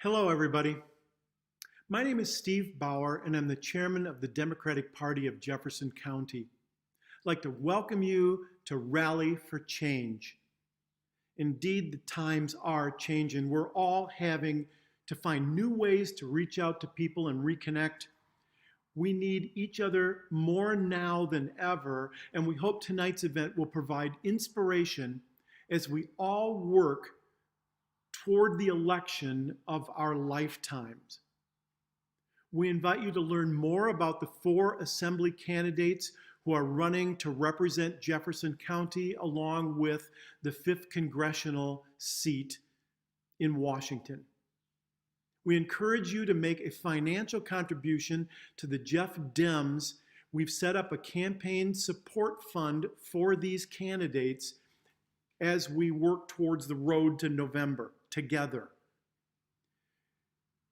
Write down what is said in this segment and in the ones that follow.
Hello, everybody. My name is Steve Bauer, and I'm the chairman of the Democratic Party of Jefferson County. I'd like to welcome you to Rally for Change. Indeed, the times are changing. We're all having to find new ways to reach out to people and reconnect. We need each other more now than ever, and we hope tonight's event will provide inspiration as we all work toward the election of our lifetimes. We invite you to learn more about the 4 assembly candidates who are running to represent Jefferson County along with the 5th congressional seat in Washington. We encourage you to make a financial contribution to the Jeff Dems. We've set up a campaign support fund for these candidates as we work towards the road to November together.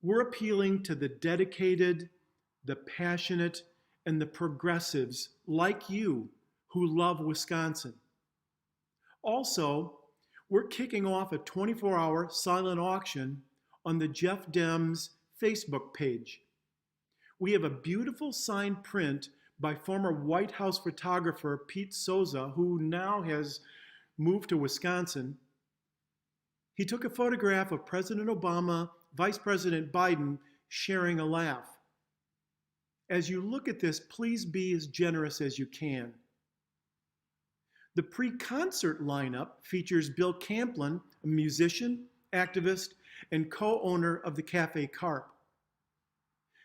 We're appealing to the dedicated, the passionate, and the progressives like you who love Wisconsin. Also, we're kicking off a 24-hour silent auction on the Jeff Dems Facebook page. We have a beautiful signed print by former White House photographer Pete Souza, who now has moved to Wisconsin. He took a photograph of President Obama, Vice President Biden sharing a laugh. As you look at this, please be as generous as you can. The pre-concert lineup features Bill Camplin, a musician, activist, and co-owner of the Cafe Carp.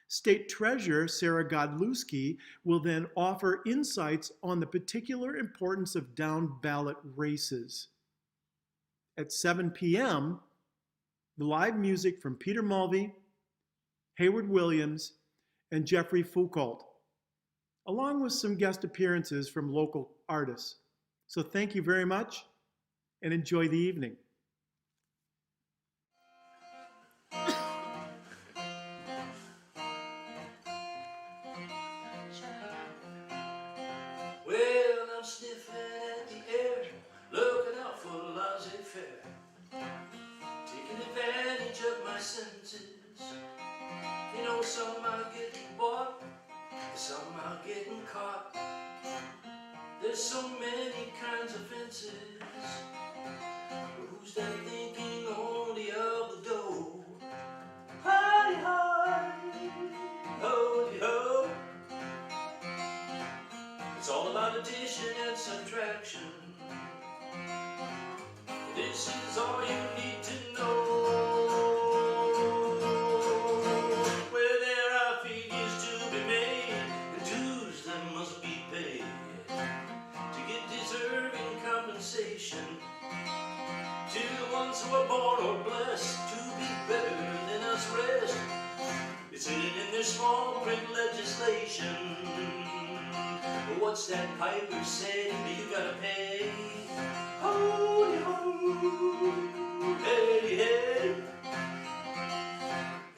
State Treasurer Sarah Godlewski will then offer insights on the particular importance of down-ballot races. At 7 p.m., the live music from Peter Mulvey, Hayward Williams, and Jeffrey Foucault, along with some guest appearances from local artists. So thank you very much and enjoy the evening. Well, I'm sniffing at the air, looking out for laissez-faire, taking advantage of my senses. You know, some are getting bought, some are getting caught. There's so many kinds of fences, but who's that thinking only of the dough? Hi-hi, ho-de-ho. It's all about addition and subtraction. This is all you need to know. Where there are figures to be made and dues that must be paid to get deserving compensation to the ones who are born or blessed to be better than us rest. It's hidden in their small print legislation. But what's that piper saying? You gotta pay. Ho, ho, hey, hey.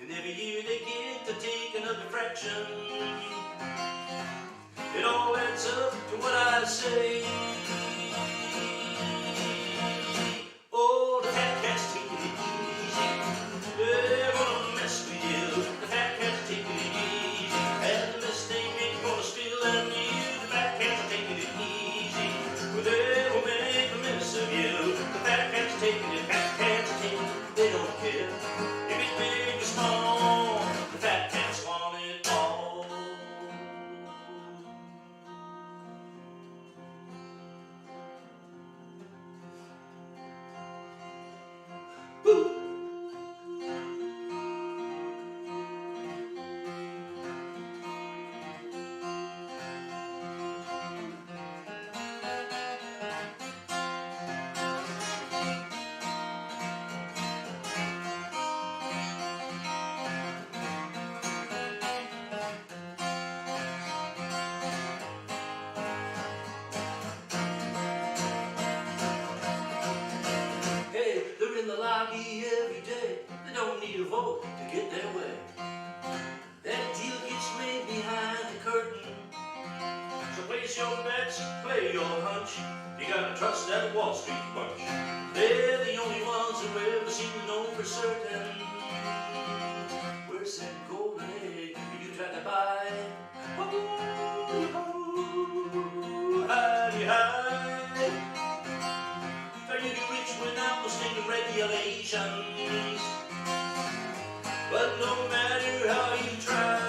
And every year they get to take another fraction. It all adds up to what I say. Oh, the fat cat's taking it easy. They're gonna mess with you. The fat cat's taking it easy. And the mistake ain't gonna spill on you. The fat cat's taking it easy. Well, they will make a mess of you. The fat cat's taking it, fat cat's taking it. They don't care if it's big or small. The fat cats want it all. Woo! Hey, they're in the lobby every day. They don't need a vote to get their way. That deal gets made behind the curtain. So place your bets, play your hunch. You gotta trust that Wall Street bunch. They're the only ones who ever seem to know for certain no matter how you try.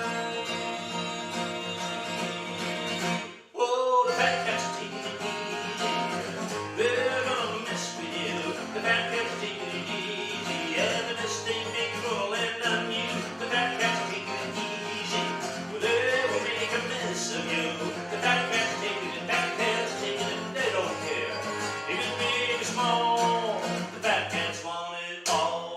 Oh, the fat cats are taking it easy. They're gonna mess with you. The fat cats are taking it easy. And the best they make is gonna land on you. The fat cats are taking it easy. Well, they will make a mess of you. The fat cats are taking it, fat cats are taking it. They don't care. If it's big or small, the fat cats want it all.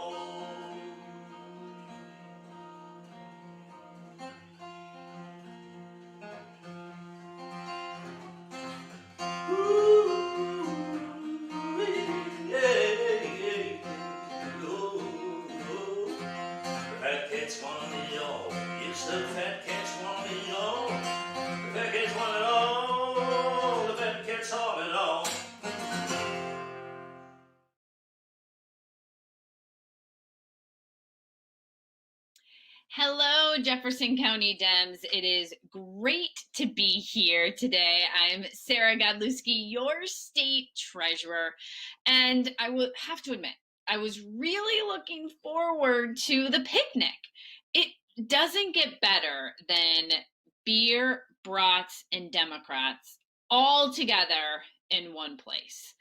Fat cats want it all. Yes, the fat cats want it all. The fat cats want it all. The fat cats want it all. Hello, Jefferson County Dems. It is great to be here today. I'm Sarah Godlewski, your state treasurer, and I would have to admit, I was really looking forward to the picnic. It doesn't get better than beer, brats, and Democrats all together in one place.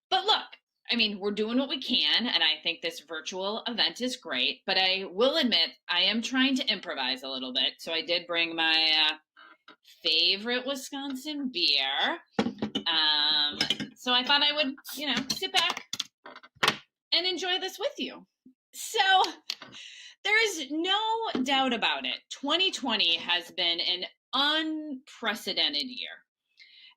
But look, I mean, we're doing what we can, and I think this virtual event is great, but I will admit I am trying to improvise a little bit. So I did bring my favorite Wisconsin beer. So I thought I would, sit back and enjoy this with you. So there is no doubt about it. 2020 has been an unprecedented year.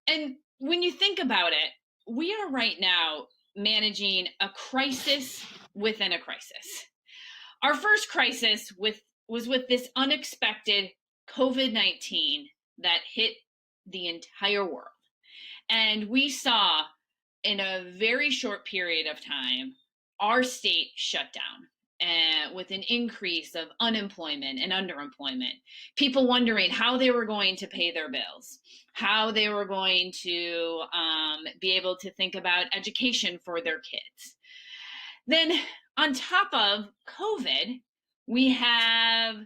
And when you think about it, we are right now managing a crisis within a crisis. Our first crisis was with this unexpected COVID-19 that hit the entire world. And we saw in a very short period of time, our state shut down with an increase of unemployment and underemployment, people wondering how they were going to pay their bills, how they were going to be able to think about education for their kids. Then on top of COVID, we have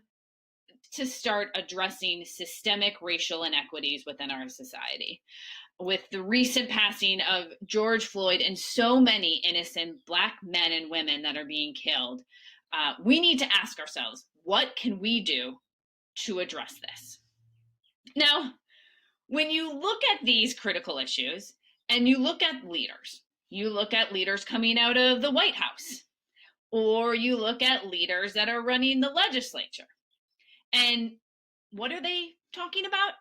to start addressing systemic racial inequities within our society. With the recent passing of George Floyd and so many innocent Black men and women that are being killed, we need to ask ourselves, what can we do to address this? Now, when you look at these critical issues and you look at leaders coming out of the White House, or you look at leaders that are running the legislature, and what are they talking about?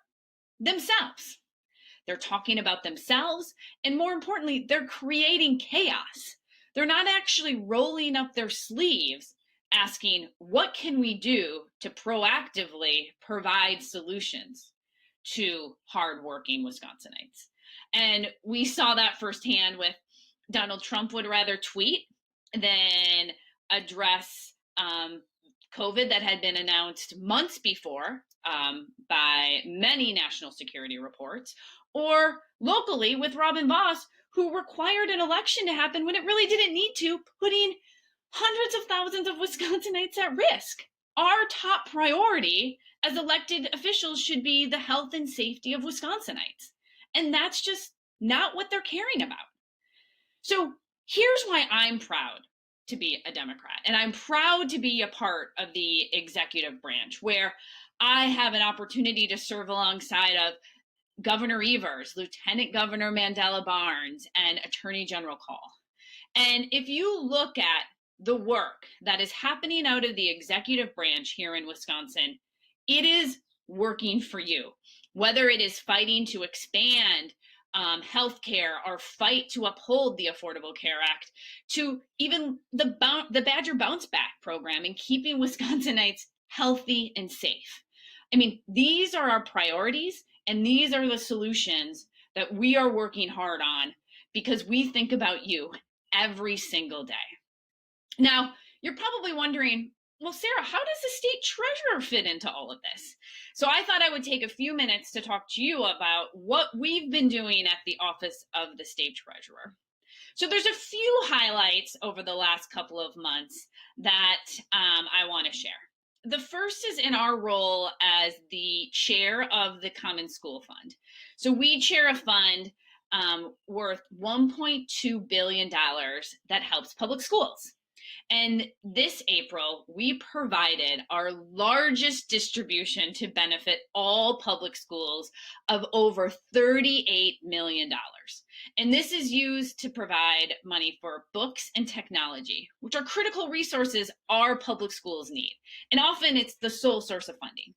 Themselves. They're talking about themselves, and more importantly, they're creating chaos. They're not actually rolling up their sleeves asking, what can we do to proactively provide solutions to hardworking Wisconsinites? And we saw that firsthand with Donald Trump would rather tweet than address COVID that had been announced months before by many national security reports, or locally with Robin Vos, who required an election to happen when it really didn't need to, putting hundreds of thousands of Wisconsinites at risk. Our top priority as elected officials should be the health and safety of Wisconsinites. And that's just not what they're caring about. So here's why I'm proud to be a Democrat. And I'm proud to be a part of the executive branch, where I have an opportunity to serve alongside of Governor Evers, Lieutenant Governor Mandela Barnes, and Attorney General Call. And if you look at the work that is happening out of the executive branch here in Wisconsin, it is working for you. Whether it is fighting to expand healthcare, or fight to uphold the Affordable Care Act, to even the Badger Bounce Back program and keeping Wisconsinites healthy and safe. I mean, these are our priorities, and these are the solutions that we are working hard on because we think about you every single day. Now, you're probably wondering, well, Sarah, how does the state treasurer fit into all of this? So I thought I would take a few minutes to talk to you about what we've been doing at the office of the state treasurer. So there's a few highlights over the last couple of months that I want to share. The first is in our role as the chair of the Common School Fund. So we chair a fund worth $1.2 billion that helps public schools. And this April, we provided our largest distribution to benefit all public schools of over $38 million. And this is used to provide money for books and technology, which are critical resources our public schools need. And often it's the sole source of funding.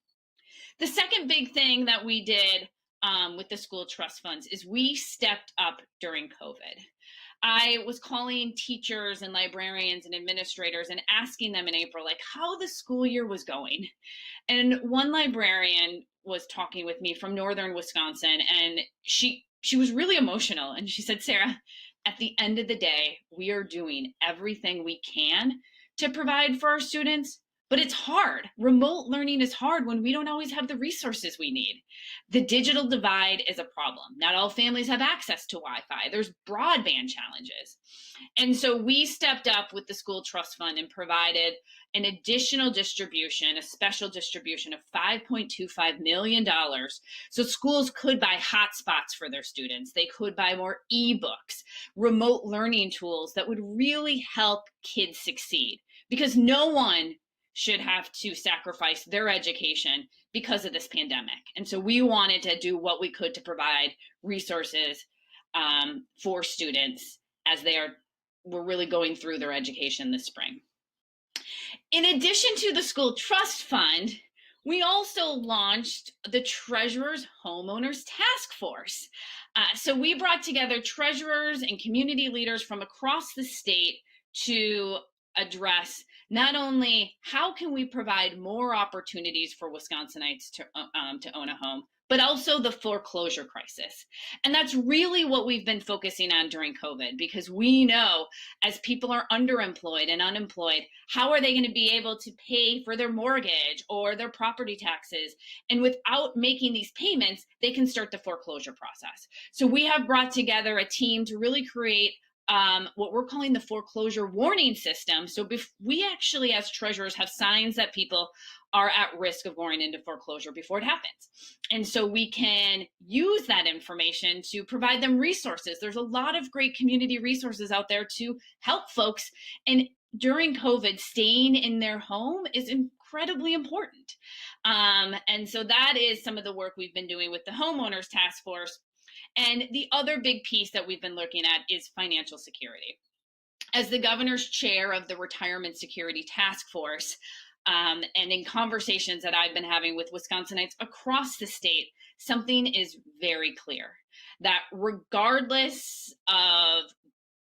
The second big thing that we did with the school trust funds is we stepped up during COVID. I was calling teachers and librarians and administrators and asking them in April, like, how the school year was going. And one librarian was talking with me from northern Wisconsin, and she was really emotional. And she said, Sarah, at the end of the day, we are doing everything we can to provide for our students, but it's hard. Remote learning is hard when we don't always have the resources we need. The digital divide is a problem. Not all families have access to Wi-Fi. There's broadband challenges. And so we stepped up with the School Trust Fund and provided an additional distribution, a special distribution of $5.25 million. So schools could buy hotspots for their students. They could buy more ebooks, remote learning tools that would really help kids succeed, because no one should have to sacrifice their education because of this pandemic. And so we wanted to do what we could to provide resources for students as were really going through their education this spring. In addition to the School Trust Fund, we also launched the Treasurers Homeowners Task Force. So we brought together treasurers and community leaders from across the state to address not only how can we provide more opportunities for Wisconsinites to own a home, but also the foreclosure crisis. And that's really what we've been focusing on during COVID, because we know as people are underemployed and unemployed, how are they going to be able to pay for their mortgage or their property taxes? And without making these payments, they can start the foreclosure process. So we have brought together a team to really create what we're calling the foreclosure warning system. So we actually, as treasurers, have signs that people are at risk of going into foreclosure before it happens. And so we can use that information to provide them resources. There's a lot of great community resources out there to help folks. And during COVID, staying in their home is incredibly important. And so that is some of the work we've been doing with the Homeowners Task Force. And the other big piece that we've been looking at is financial security. As the governor's chair of the Retirement Security Task Force, and in conversations that I've been having with Wisconsinites across the state, something is very clear, that regardless of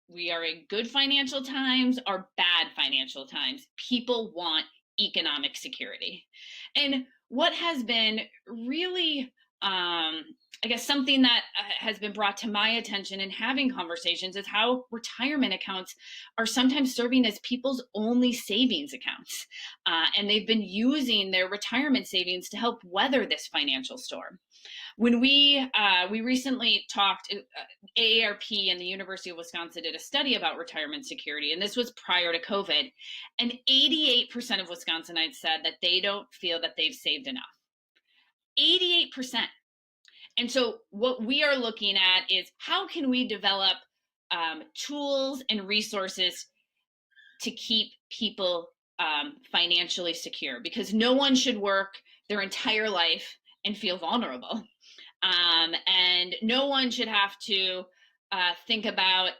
we are in good financial times or bad financial times, people want economic security. And what has been really I guess something that has been brought to my attention in having conversations is how retirement accounts are sometimes serving as people's only savings accounts. And they've been using their retirement savings to help weather this financial storm. When we recently talked, AARP and the University of Wisconsin did a study about retirement security, and this was prior to COVID, and 88% of Wisconsinites said that they don't feel that they've saved enough. 88%. And so what we are looking at is how can we develop tools and resources to keep people financially secure, because no one should work their entire life and feel vulnerable. And no one should have to think about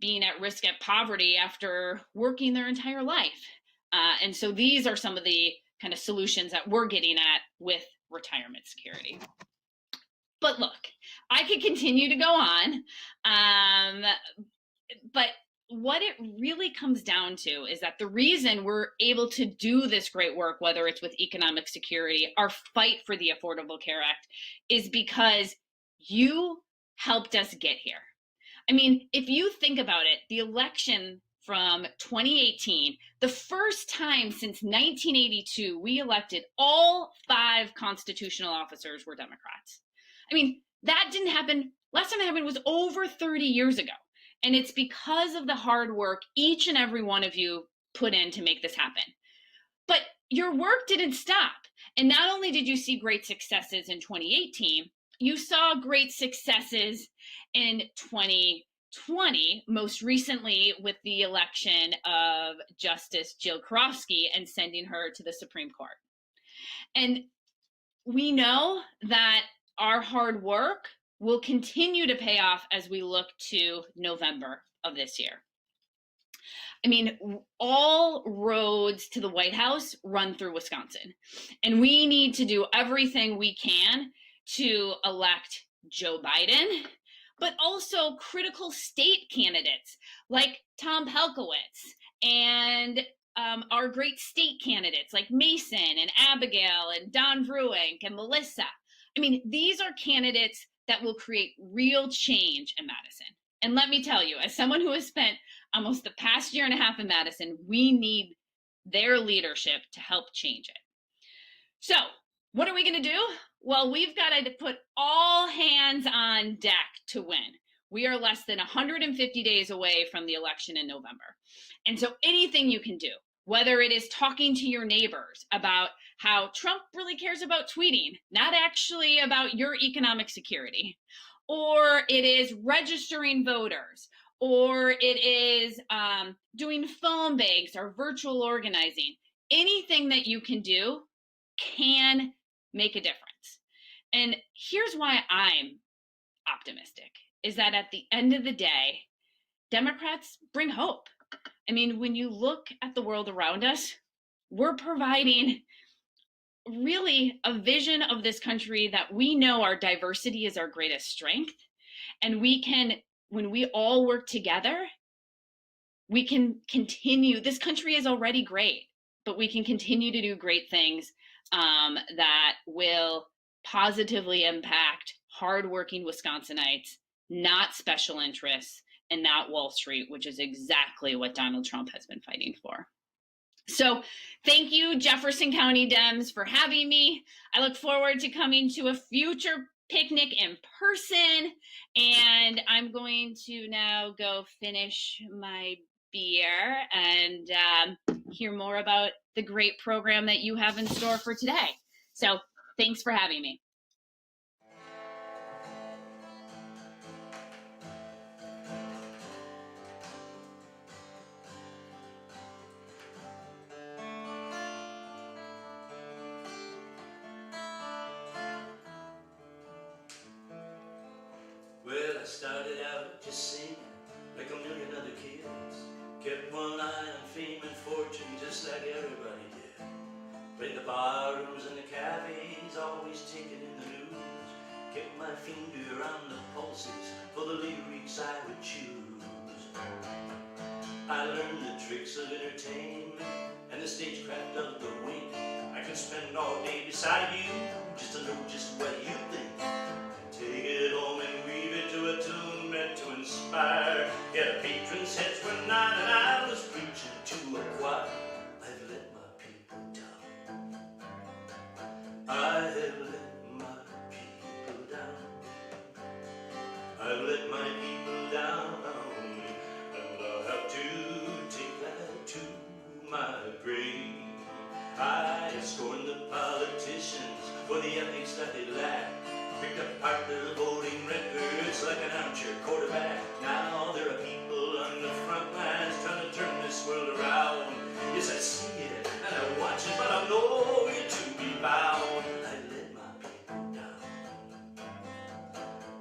being at risk at poverty after working their entire life. And so these are some of the kind of solutions that we're getting at with retirement security. But look, I could continue to go on, but what it really comes down to is that the reason we're able to do this great work, whether it's with economic security, our fight for the Affordable Care Act, is because you helped us get here. I mean, if you think about it, the election from 2018, the first time since 1982, we elected all 5 constitutional officers were Democrats. I mean, that didn't happen. Last time it happened was over 30 years ago. And it's because of the hard work each and every one of you put in to make this happen. But your work didn't stop. And not only did you see great successes in 2018, you saw great successes in 2020, most recently with the election of Justice Jill Karofsky and sending her to the Supreme Court. And we know that our hard work will continue to pay off as we look to November of this year. I mean, all roads to the White House run through Wisconsin, and we need to do everything we can to elect Joe Biden, but also critical state candidates like Tom Palzewicz and our great state candidates like Mason and Abigail and Don Vruink and Melissa. I mean, these are candidates that will create real change in Madison. And let me tell you, as someone who has spent almost the past year and a half in Madison, we need their leadership to help change it. So what are we going to do? Well, we've got to put all hands on deck to win. We are less than 150 days away from the election in November. And so anything you can do, whether it is talking to your neighbors about how Trump really cares about tweeting, not actually about your economic security, or it is registering voters, or it is doing phone banks or virtual organizing, anything that you can do can make a difference. And here's why I'm optimistic, is that at the end of the day, Democrats bring hope. I mean, when you look at the world around us, we're providing really a vision of this country that we know our diversity is our greatest strength. And we can, when we all work together, we can continue. This country is already great, but we can continue to do great things that will positively impact hardworking Wisconsinites, not special interests, and not Wall Street, which is exactly what Donald Trump has been fighting for. So thank you, Jefferson County Dems, for having me. I look forward to coming to a future picnic in person, and I'm going to now go finish my beer and hear more about the great program that you have in store for today. So thanks for having me. Well, I started out just singing like a million other kids. Kept one eye on fame and fortune just like everybody did. Played the bar rooms and the cafes, always taking in the news. Kept my finger on the pulses for the lyrics I would choose. I learned the tricks of entertainment and the stagecraft of the wink. I could spend all day beside you just to know just what you think. Take it home and weave it to a tune meant to inspire. Get a patron's heads for nine and I was preaching to a choir. I've let my people down. I have let my people down. I've let my people down. And I'll have to take that to my grave. I scorned the politicians for the ethics that they lack. Picked apart their voting records like an armchair quarterback. Now there are people on the front lines trying to turn this world around. Yes, I see it and I watch it, but I'm nowhere to be found. I let my people down.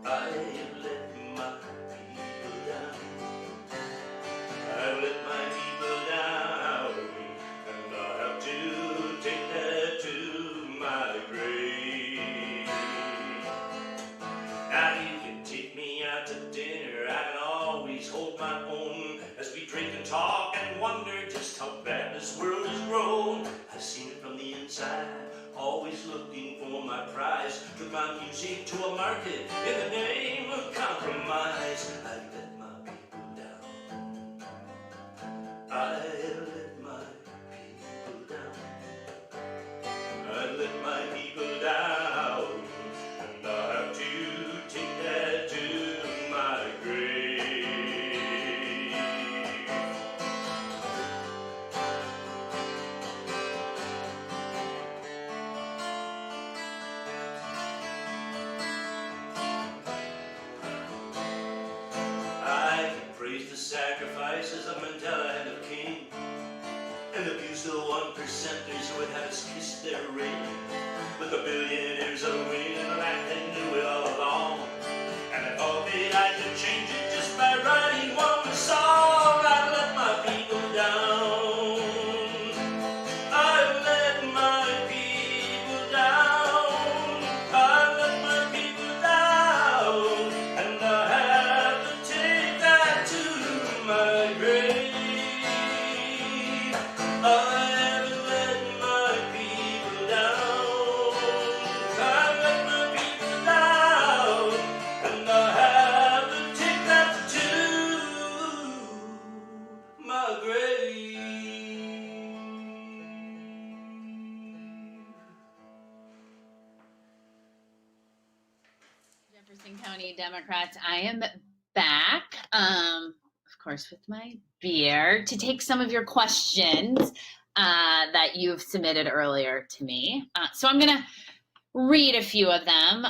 I let my people down. I let my people down, and I have to take that to my grave. Now you can take me out to dinner, I can always hold my own as we drink and talk and wonder just how bad this world has grown. I've seen it from the inside, always looking for my prize. Took my music to a market in the name of compromise. I let my people down. I let my people down. I let my people down, and I have to take that to my grave. with the billionaires are winning and that they knew it all along. And they thought that I could change it just by writing one song. I let my people down. I let my people down. I let my people down. And I have to take that to my grave. I haven't let my people down. I let my people down. And I have to take that to my grave. Jefferson County Democrats, I am back, of course, with my beer to take some of your questions that you've submitted earlier to me. So I'm going to read a few of them.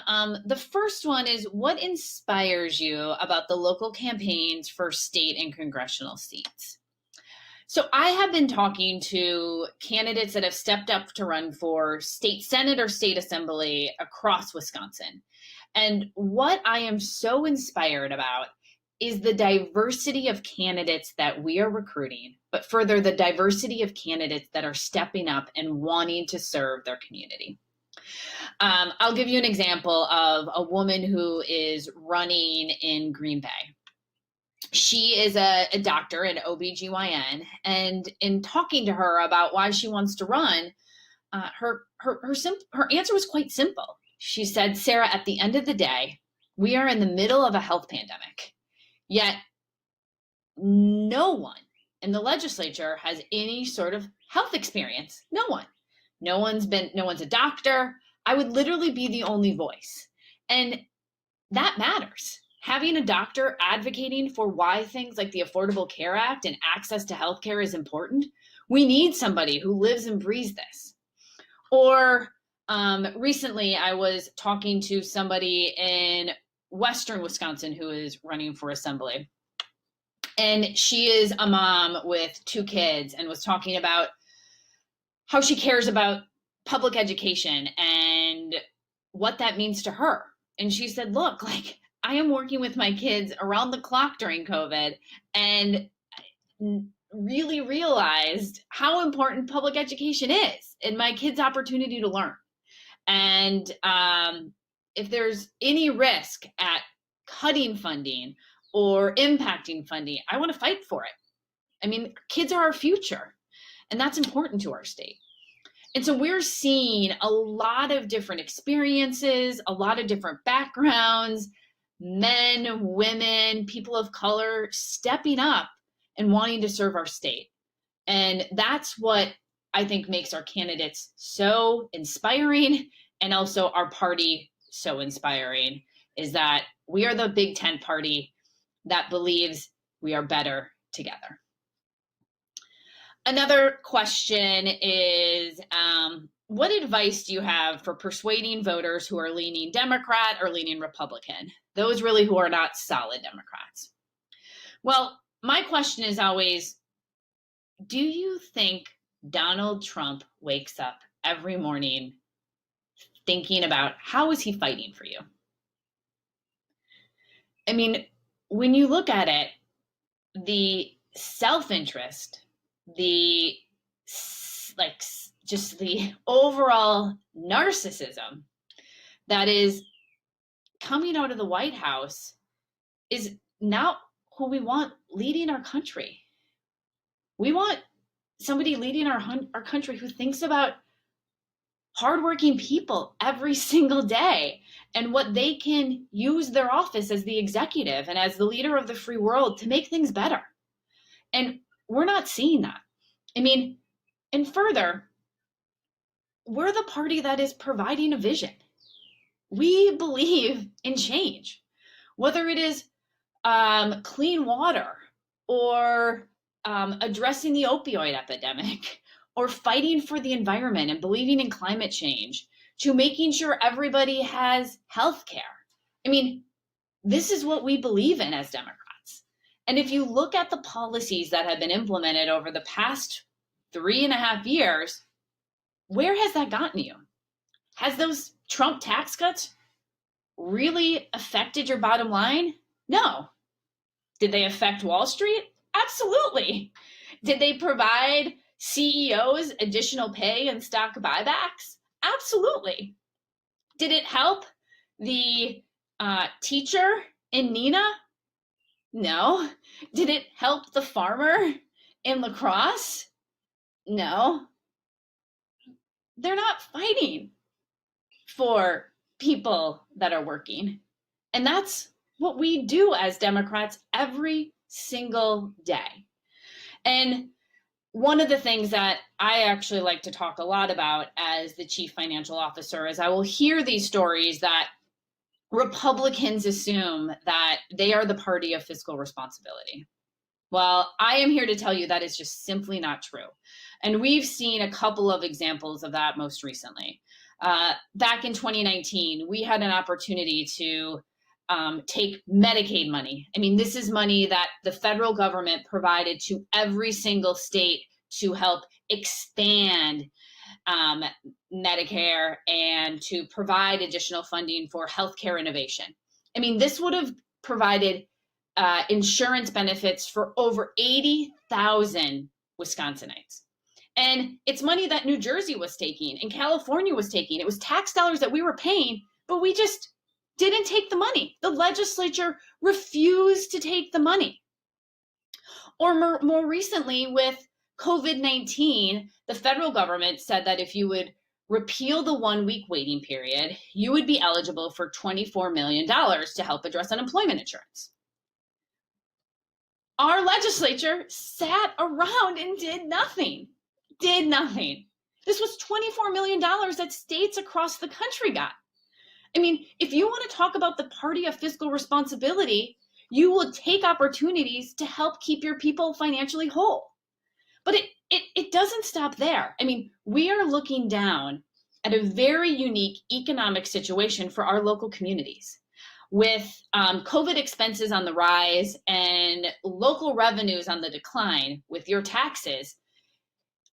The first one is, what inspires you about the local campaigns for state and congressional seats? So I have been talking to candidates that have stepped up to run for state senate or state assembly across Wisconsin. And what I am so inspired about is the diversity of candidates that we are recruiting, but further, the diversity of candidates that are stepping up and wanting to serve their community. I'll give you an example of a woman who is running in Green Bay. She is a doctor, an OBGYN, and in talking to her about why she wants to run, her answer was quite simple. She said, Sarah, at the end of the day, we are in the middle of a health pandemic, yet no one in the legislature has any sort of health experience. No one. No one's a doctor. I would literally be the only voice. And that matters. Having a doctor advocating for why things like the Affordable Care Act and access to healthcare is important. We need somebody who lives and breathes this. Or recently I was talking to somebody in Western Wisconsin who is running for assembly. And she is a mom with 2 kids and was talking about how she cares about public education and what that means to her. And she said, look, like, I am working with my kids around the clock during COVID and really realized how important public education is and my kids' opportunity to learn. And if there's any risk at cutting funding or impacting funding, I want to fight for it. I mean, kids are our future, and that's important to our state. And so we're seeing a lot of different experiences, a lot of different backgrounds, men, women, people of color stepping up and wanting to serve our state. And that's what I think makes our candidates so inspiring, and also our party so inspiring, is that we are the Big Tent party that believes we are better together. Another question is, what advice do you have for persuading voters who are leaning Democrat or leaning Republican? Those really who are not solid Democrats. Well, my question is always, do you think Donald Trump wakes up every morning thinking about how is he fighting for you? I mean, when you look at it, the self-interest, just the overall narcissism that is coming out of the White House is not who we want leading our country. We want somebody leading our country who thinks about hardworking people every single day and what they can use their office as the executive and as the leader of the free world to make things better. And we're not seeing that. I mean, and further, we're the party that is providing a vision. We believe in change, whether it is clean water or addressing the opioid epidemic or fighting for the environment and believing in climate change, to making sure everybody has health care. I mean, this is what we believe in as Democrats. And if you look at the policies that have been implemented over the past 3.5 years, where has that gotten you? Has those Trump tax cuts really affected your bottom line? No. Did they affect Wall Street? Absolutely. Did they provide CEOs additional pay and stock buybacks? Absolutely. Did it help the teacher in Nina? No. Did it help the farmer in La Crosse? No. They're not fighting for people that are working. And that's what we do as Democrats every single day. And one of the things that I actually like to talk a lot about as the chief financial officer is I will hear these stories that Republicans assume that they are the party of fiscal responsibility. Well, I am here to tell you that is just simply not true. And we've seen a couple of examples of that most recently. Back in 2019, we had an opportunity to take Medicaid money. I mean, this is money that the federal government provided to every single state to help expand Medicare and to provide additional funding for healthcare innovation. I mean, this would have provided insurance benefits for over 80,000 Wisconsinites. And it's money that New Jersey was taking and California was taking. It was tax dollars that we were paying, but we just didn't take the money. The legislature refused to take the money. Or more recently with COVID-19, the federal government said that if you would repeal the 1-week waiting period, you would be eligible for $24 million to help address unemployment insurance. Our legislature sat around and did nothing. This was $24 million that states across the country got. I mean, if you want to talk about the party of fiscal responsibility, you will take opportunities to help keep your people financially whole. But it doesn't stop there. I mean, we are looking down at a very unique economic situation for our local communities. With COVID expenses on the rise and local revenues on the decline with your taxes,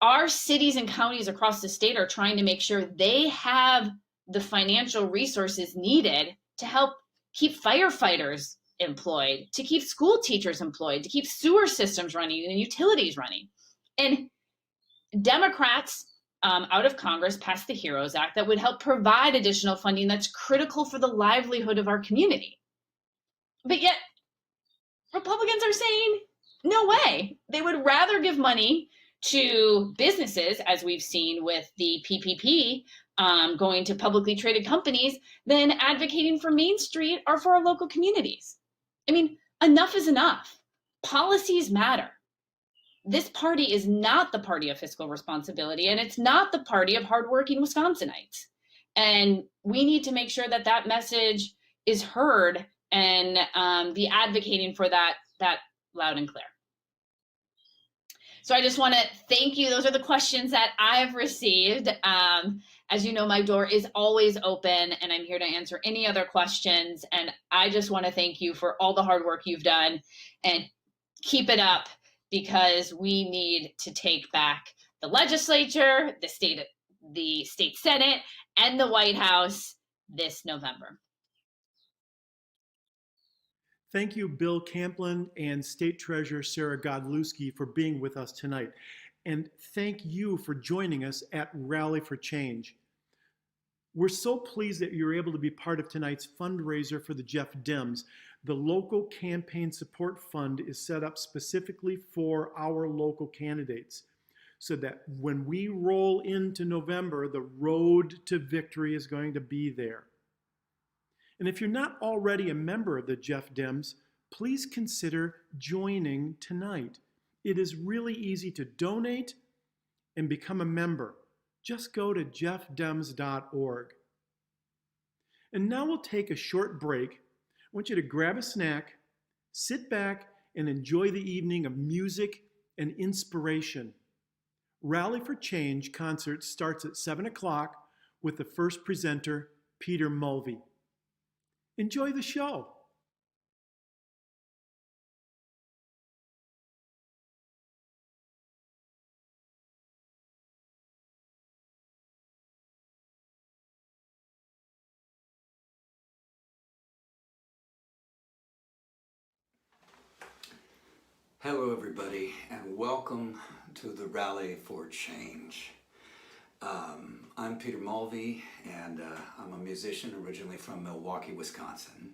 our cities and counties across the state are trying to make sure they have the financial resources needed to help keep firefighters employed, to keep school teachers employed, to keep sewer systems running and utilities running. And Democrats out of Congress passed the HEROES Act that would help provide additional funding that's critical for the livelihood of our community. But yet, Republicans are saying, no way. They would rather give money to businesses, as we've seen with the PPP, going to publicly traded companies, than advocating for Main Street or for our local communities. I mean, enough is enough. Policies matter. This party is not the party of fiscal responsibility, and it's not the party of hardworking Wisconsinites. And we need to make sure that that message is heard and be advocating for that loud and clear. So I just want to thank you. Those are the questions that I've received. As you know, my door is always open and I'm here to answer any other questions. And I just want to thank you for all the hard work you've done and keep it up, because we need to take back the legislature, the state Senate, and the White House this November. Thank you, Bill Camplin and State Treasurer Sarah Godlewski, for being with us tonight. And thank you for joining us at Rally for Change. We're so pleased that you're able to be part of tonight's fundraiser for the Jeff Dems. The local campaign support fund is set up specifically for our local candidates, so that when we roll into November, the road to victory is going to be there. And if you're not already a member of the Jeff Dems, please consider joining tonight. It is really easy to donate and become a member. Just go to jeffdems.org. And now we'll take a short break. I want you to grab a snack, sit back, and enjoy the evening of music and inspiration. Rally for Change concert starts at 7 o'clock with the first presenter, Peter Mulvey. Enjoy the show. Hello everybody, and welcome to the Rally for Change. I'm Peter Mulvey, and I'm a musician originally from Milwaukee, Wisconsin.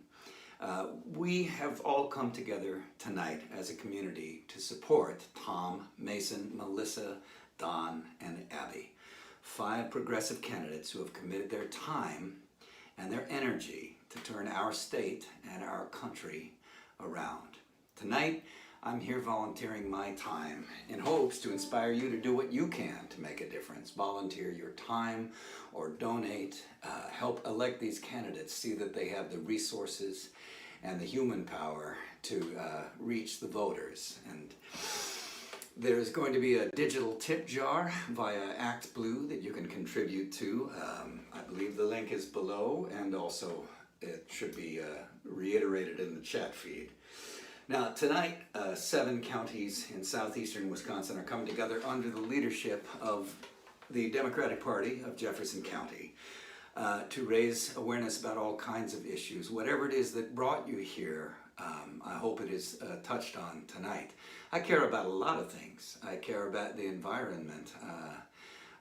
We have all come together tonight as a community to support Tom, Mason, Melissa, Don, and Abby, 5 progressive candidates who have committed their time and their energy to turn our state and our country around. Tonight, I'm here volunteering my time in hopes to inspire you to do what you can to make a difference. Volunteer your time or donate. Help elect these candidates. See that they have the resources and the human power to reach the voters. And there's going to be a digital tip jar via Act Blue that you can contribute to. I believe the link is below, and also it should be reiterated in the chat feed. Now tonight, 7 counties in southeastern Wisconsin are coming together under the leadership of the Democratic Party of Jefferson County to raise awareness about all kinds of issues. Whatever it is that brought you here, I hope it is touched on tonight. I care about a lot of things. I care about the environment.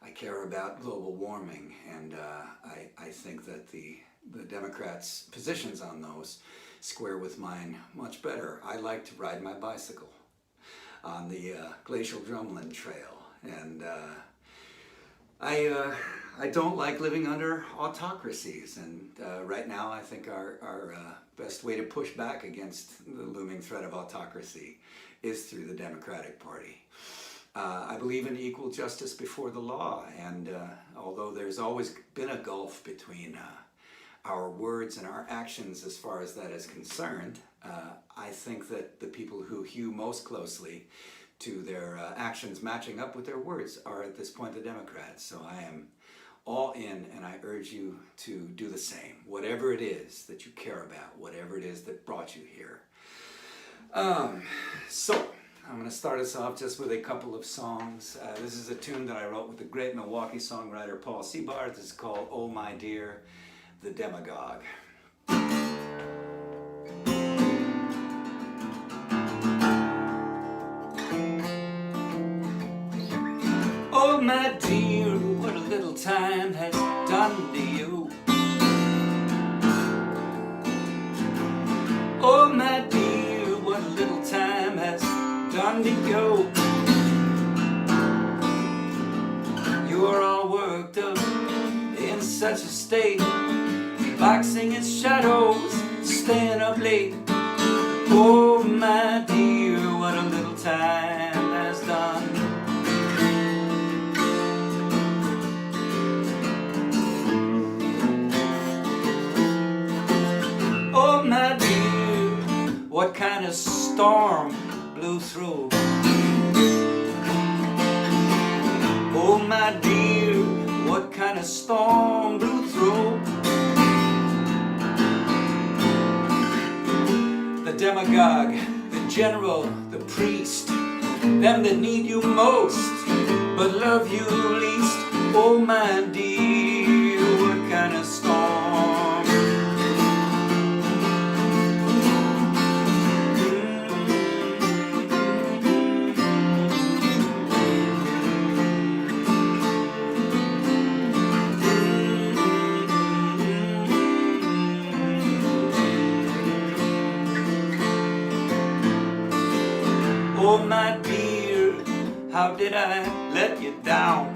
I care about global warming, and I think that the Democrats' positions on those square with mine much better. I like to ride my bicycle on the Glacial Drumlin Trail, and I don't like living under autocracies, and right now I think our best way to push back against the looming threat of autocracy is through the Democratic Party. I believe in equal justice before the law, and although there's always been a gulf between our words and our actions as far as that is concerned, I think that the people who hew most closely to their actions matching up with their words are at this point the Democrats. So I am all in, and I urge you to do the same. Whatever it is that you care about, whatever it is that brought you here. So I'm going to start us off just with a couple of songs. This is a tune that I wrote with the great Milwaukee songwriter Paul Seabart. This is called Oh My Dear, the Demagogue. Oh my dear, what a little time has done to you. Oh my dear, what a little time has done to you. You're all worked up in such a state, boxing its shadows, staying up late. Oh my dear, what a little time has done. Oh my dear, what kind of storm blew through? Oh my dear, what kind of storm blew through? The demagogue, the general, the priest, them that need you most but love you least. Oh my dear, what kind of storm? Oh my dear, how did I let you down?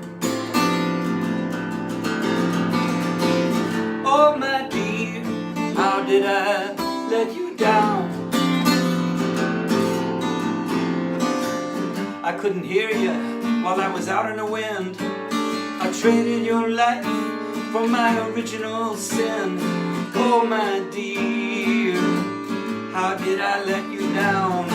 Oh my dear, how did I let you down? I couldn't hear you while I was out in the wind. I traded your life for my original sin. Oh my dear, how did I let you down?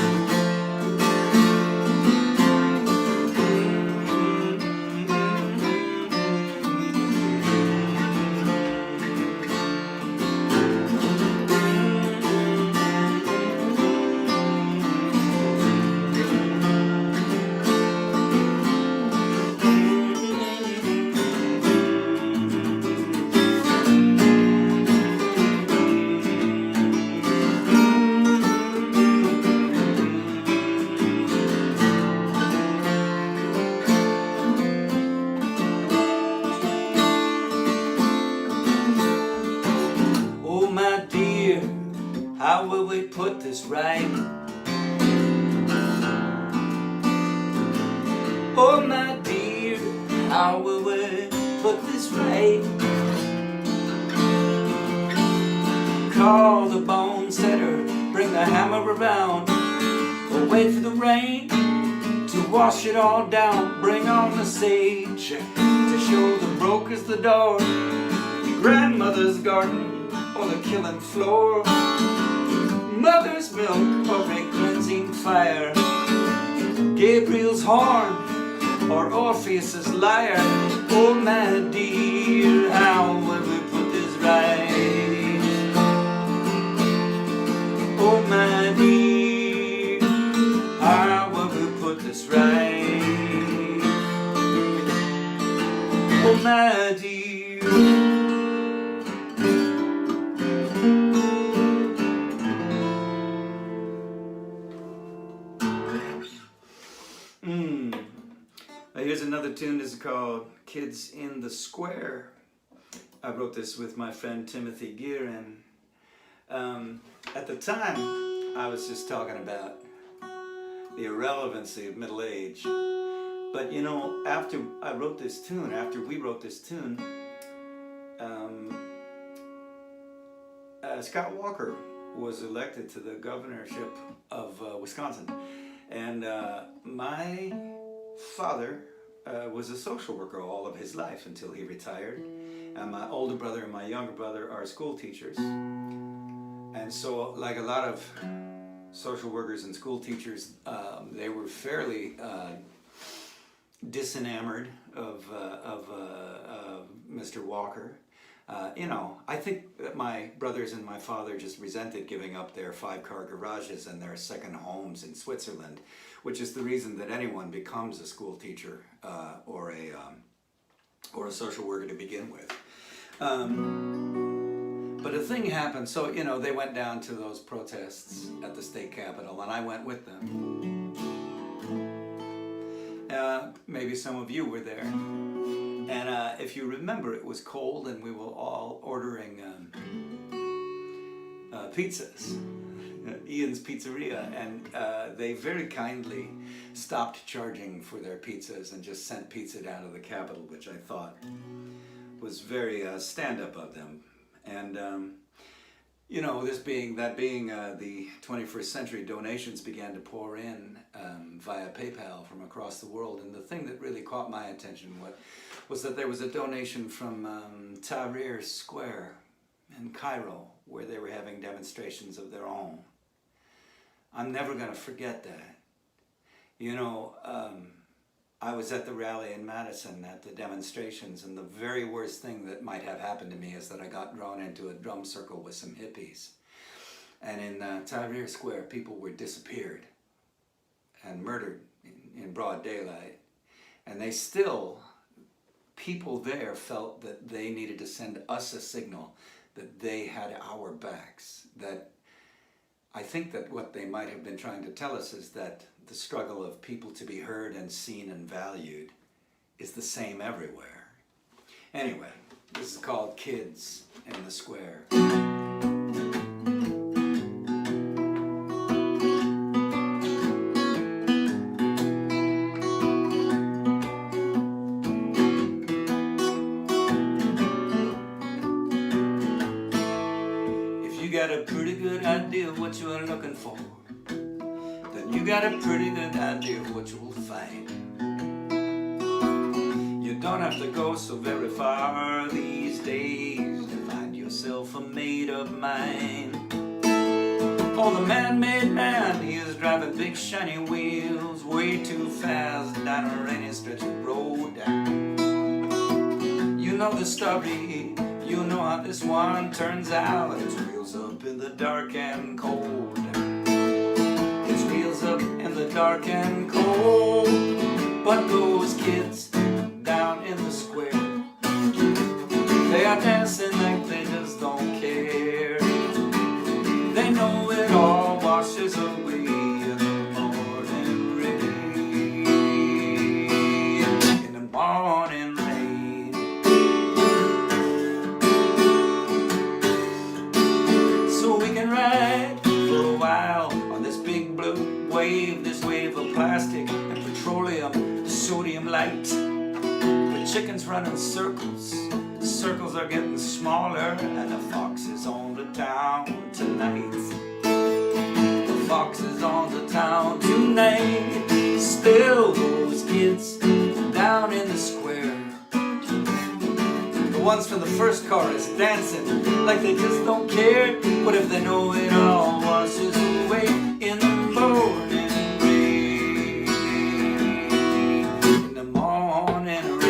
How will we put this right? Oh my dear, how will we put this right? Call the bone setter, bring the hammer around. We'll wait for the rain to wash it all down. Bring on the sage to show the brokers the door. Your grandmother's garden or the killing floor. Mother's milk or a cleansing fire. Gabriel's horn or Orpheus's lyre. Oh my dear, how will we put this right? Oh my dear, how will we put this right? Oh my dear. Here's another tune. This is called Kids in the Square. I wrote this with my friend Timothy Gear, and at the time I was just talking about the irrelevancy of middle age. But you know, after we wrote this tune, Scott Walker was elected to the governorship of Wisconsin, and my father was a social worker all of his life until he retired. And my older brother and my younger brother are school teachers. And so, like a lot of social workers and school teachers, they were fairly disenamored of Mr. Walker. You know, I think that my brothers and my father just resented giving up their 5-car garages and their second homes in Switzerland, which is the reason that anyone becomes a school teacher or a social worker to begin with. But a thing happened. So, you know, they went down to those protests at the state capitol, and I went with them. Maybe some of you were there. And if you remember, it was cold and we were all ordering pizzas, Ian's Pizzeria, and they very kindly stopped charging for their pizzas and just sent pizza down to the Capitol, which I thought was very stand-up of them. And you know, that being the 21st century, donations began to pour in via PayPal from across the world. And the thing that really caught my attention was that there was a donation from Tahrir Square in Cairo, where they were having demonstrations of their own. I'm never going to forget that. You know, I was at the rally in Madison at the demonstrations, and the very worst thing that might have happened to me is that I got drawn into a drum circle with some hippies. And in Tahrir Square, people were disappeared and murdered in broad daylight. And people there felt that they needed to send us a signal that they had our backs. That I think that what they might have been trying to tell us is that the struggle of people to be heard and seen and valued is the same everywhere. Anyway, this is called Kids in the Square. If you got a pretty good idea of what you are looking for, you got a pretty good idea of what you will find. You don't have to go so very far these days to find yourself a made-up mind. Oh, the man-made man, he is driving big shiny wheels way too fast down a rainy stretch of road. You know the story, you know how this one turns out. It's wheels up in the dark and cold. Up in the dark and cold. But those kids down in the square, they are dancing like they just don't care. They know it all washes away in the morning rain. In the morning rain. So we can ride running circles. The circles are getting smaller, and the fox is on the town tonight. The fox is on the town tonight. Still those kids down in the square, the ones from the first chorus dancing like they just don't care. What if they know it all washes away in the morning rain? In the morning rain.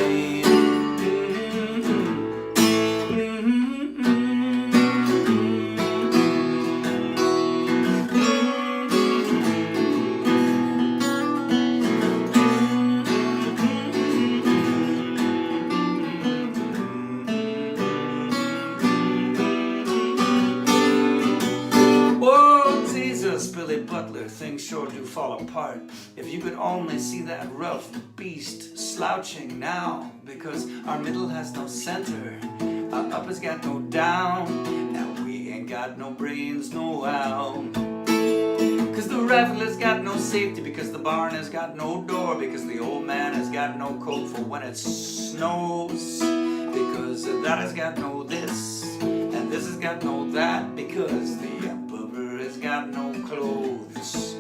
Billy Butler, things sure do fall apart. If you could only see that rough beast slouching now, because our middle has no center, our up has got no down, and we ain't got no brains, no how. Cause the rifle has got no safety, because the barn has got no door, because the old man has got no coat for when it snows, because that has got no this, and this has got no that, because the emperor has got no clothes.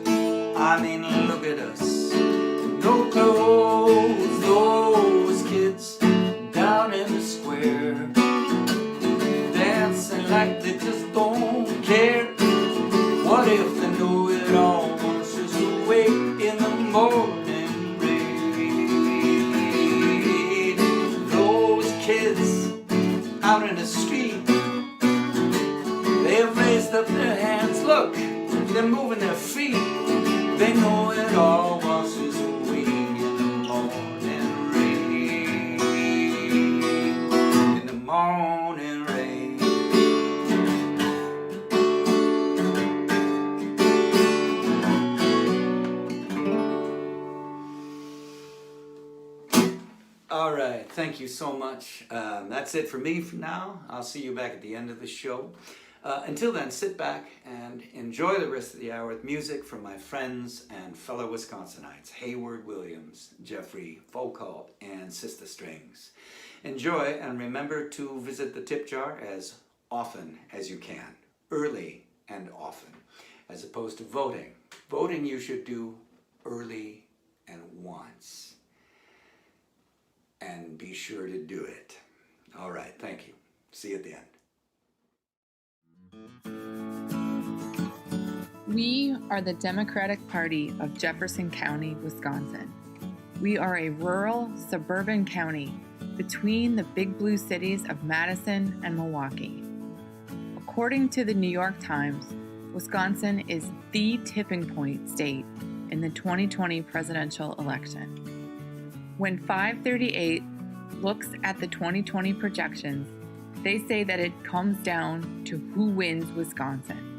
I mean, look at us, no clothes. Those kids down in the square, dancing like they just don't care. What if they know it all washes away in the morning rain? Those kids out in the street, they've raised up their hands, look, they're moving their feet. They know it all washes away in the morning rain. In the morning rain. All right, thank you so much. That's it for me for now. I'll see you back at the end of the show. Until then, sit back and enjoy the rest of the hour with music from my friends and fellow Wisconsinites, Hayward Williams, Jeffrey Foucault, and Sista Strings. Enjoy, and remember to visit the tip jar as often as you can, early and often, as opposed to voting. Voting you should do early and once. And be sure to do it. All right, thank you. See you at the end. We are the Democratic Party of Jefferson County, Wisconsin. We are a rural, suburban county between the big blue cities of Madison and Milwaukee. According to the New York Times, Wisconsin is the tipping point state in the 2020 presidential election. When 538 looks at the 2020 projections, they say that it comes down to who wins Wisconsin.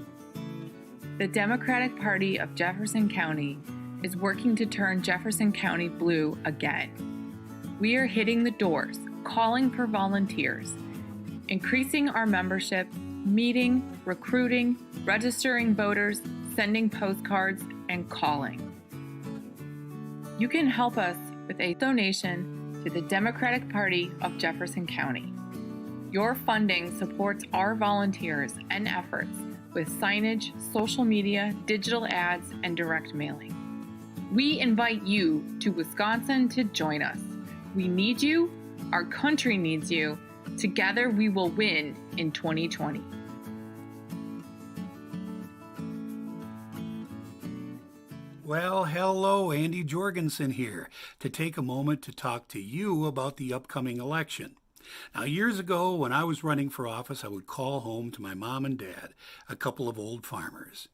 The Democratic Party of Jefferson County is working to turn Jefferson County blue again. We are hitting the doors, calling for volunteers, increasing our membership, meeting, recruiting, registering voters, sending postcards, and calling. You can help us with a donation to the Democratic Party of Jefferson County. Your funding supports our volunteers and efforts with signage, social media, digital ads, and direct mailing. We invite you to Wisconsin to join us. We need you, our country needs you. Together we will win in 2020. Well, hello, Andy Jorgensen here to take a moment to talk to you about the upcoming election. Now, years ago, when I was running for office, I would call home to my mom and dad, a couple of old farmers.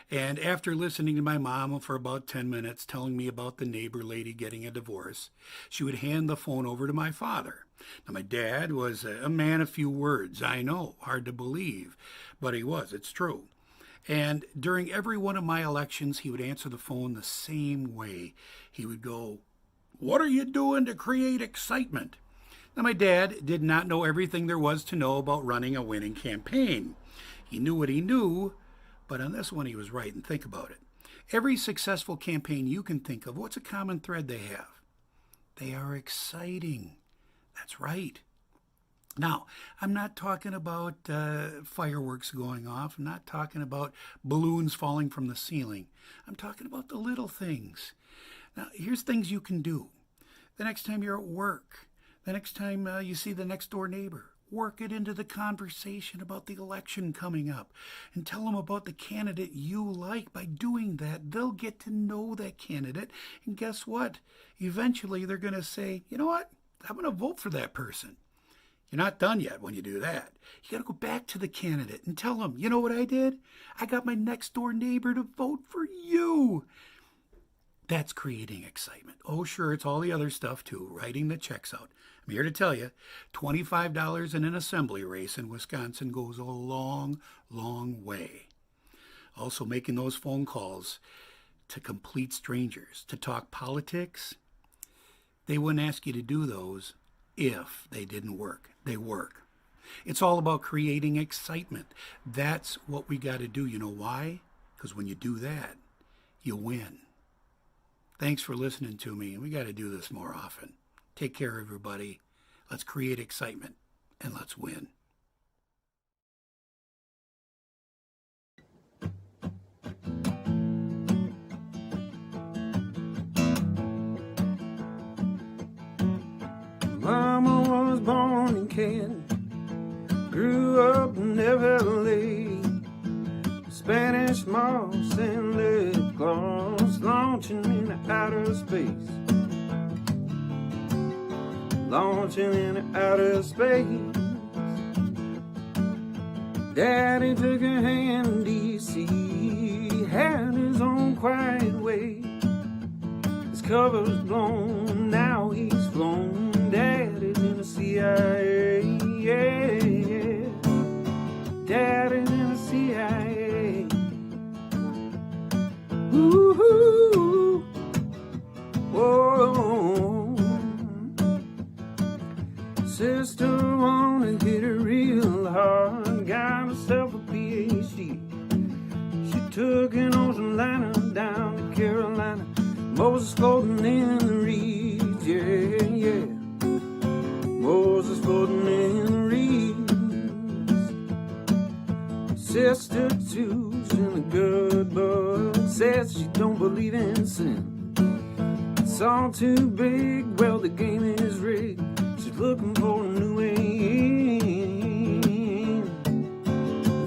And after listening to my mom for about 10 minutes telling me about the neighbor lady getting a divorce, she would hand the phone over to my father. Now, my dad was a man of few words. I know, hard to believe, but he was. It's true. And during every one of my elections, he would answer the phone the same way. He would go, "What are you doing to create excitement?" Now, my dad did not know everything there was to know about running a winning campaign. He knew what he knew, but on this one he was right, and think about it. Every successful campaign you can think of, what's a common thread they have? They are exciting. That's right. Now, I'm not talking about fireworks going off. I'm not talking about balloons falling from the ceiling. I'm talking about the little things. Now, here's things you can do. The next time you're at work, the next time you see the next door neighbor, work it into the conversation about the election coming up and tell them about the candidate you like. By doing that, they'll get to know that candidate. And guess what? Eventually, they're going to say, you know what? I'm going to vote for that person. You're not done yet when you do that. You got to go back to the candidate and tell them, you know what I did? I got my next door neighbor to vote for you. That's creating excitement. Oh, sure, it's all the other stuff too, writing the checks out. I'm here to tell you, $25 in an assembly race in Wisconsin goes a long, long way. Also making those phone calls to complete strangers to talk politics. They wouldn't ask you to do those if they didn't work. They work. It's all about creating excitement. That's what we got to do. You know why? Because when you do that, you win. Thanks for listening to me. We got to do this more often. Take care, everybody. Let's create excitement and let's win. Mama was born in Canton, grew up in L.A. Spanish moss and lip gloss, launching into outer space. Launching into outer space. Daddy took a hand in D.C., had his own quiet way. His cover's blown, now he's flown. Daddy's in the CIA, yeah, yeah. Daddy's in the CIA. Woo-hoo, whoa. Sister wanna hit her real hard, got herself a PhD. She took an ocean liner down to Carolina, Moses floating in the reeds, yeah, yeah. Moses floating in the reeds. Sister two's in the good book, says she don't believe in sin. It's all too big, well the game is rigged. She's looking for a new way in.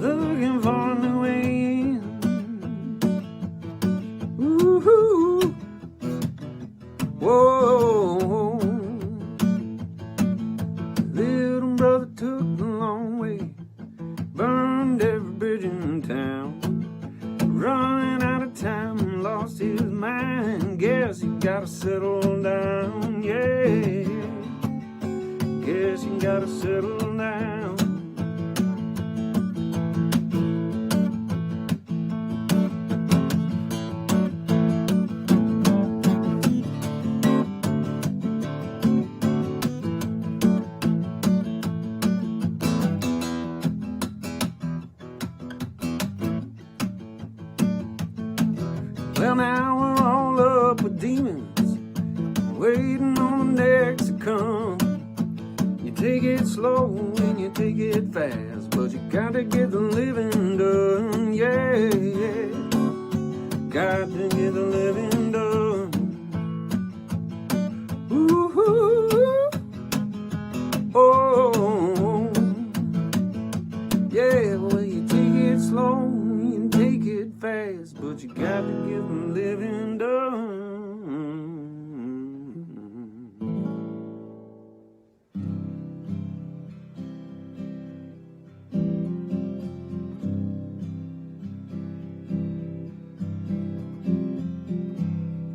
Looking for a new way in. Ooh-hoo. Whoa. Little brother took the long way, burned every bridge in town. Running out of time, lost his mind. Guess he gotta settle down, yeah. Guess you gotta settle down. Well, now we're all up with demons, waiting on the next to come. You take it slow and you take it fast, but you gotta get the living done, yeah, yeah. Got to get the living done. Ooh-hoo. Oh, yeah, well, you take it slow and you take it fast, but you got to get the living done.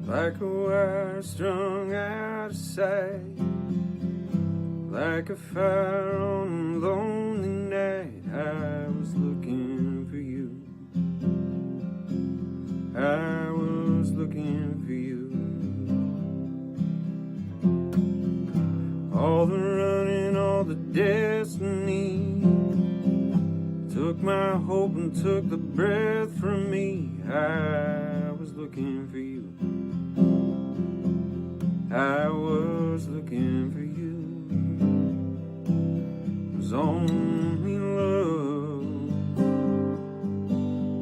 Like a wire strung out of sight, like a fire on a lonely night. I was looking for you. I was looking for you. All the running, all the destiny took my hope and took the breath from me. I was looking for you. I was looking for you. was only love,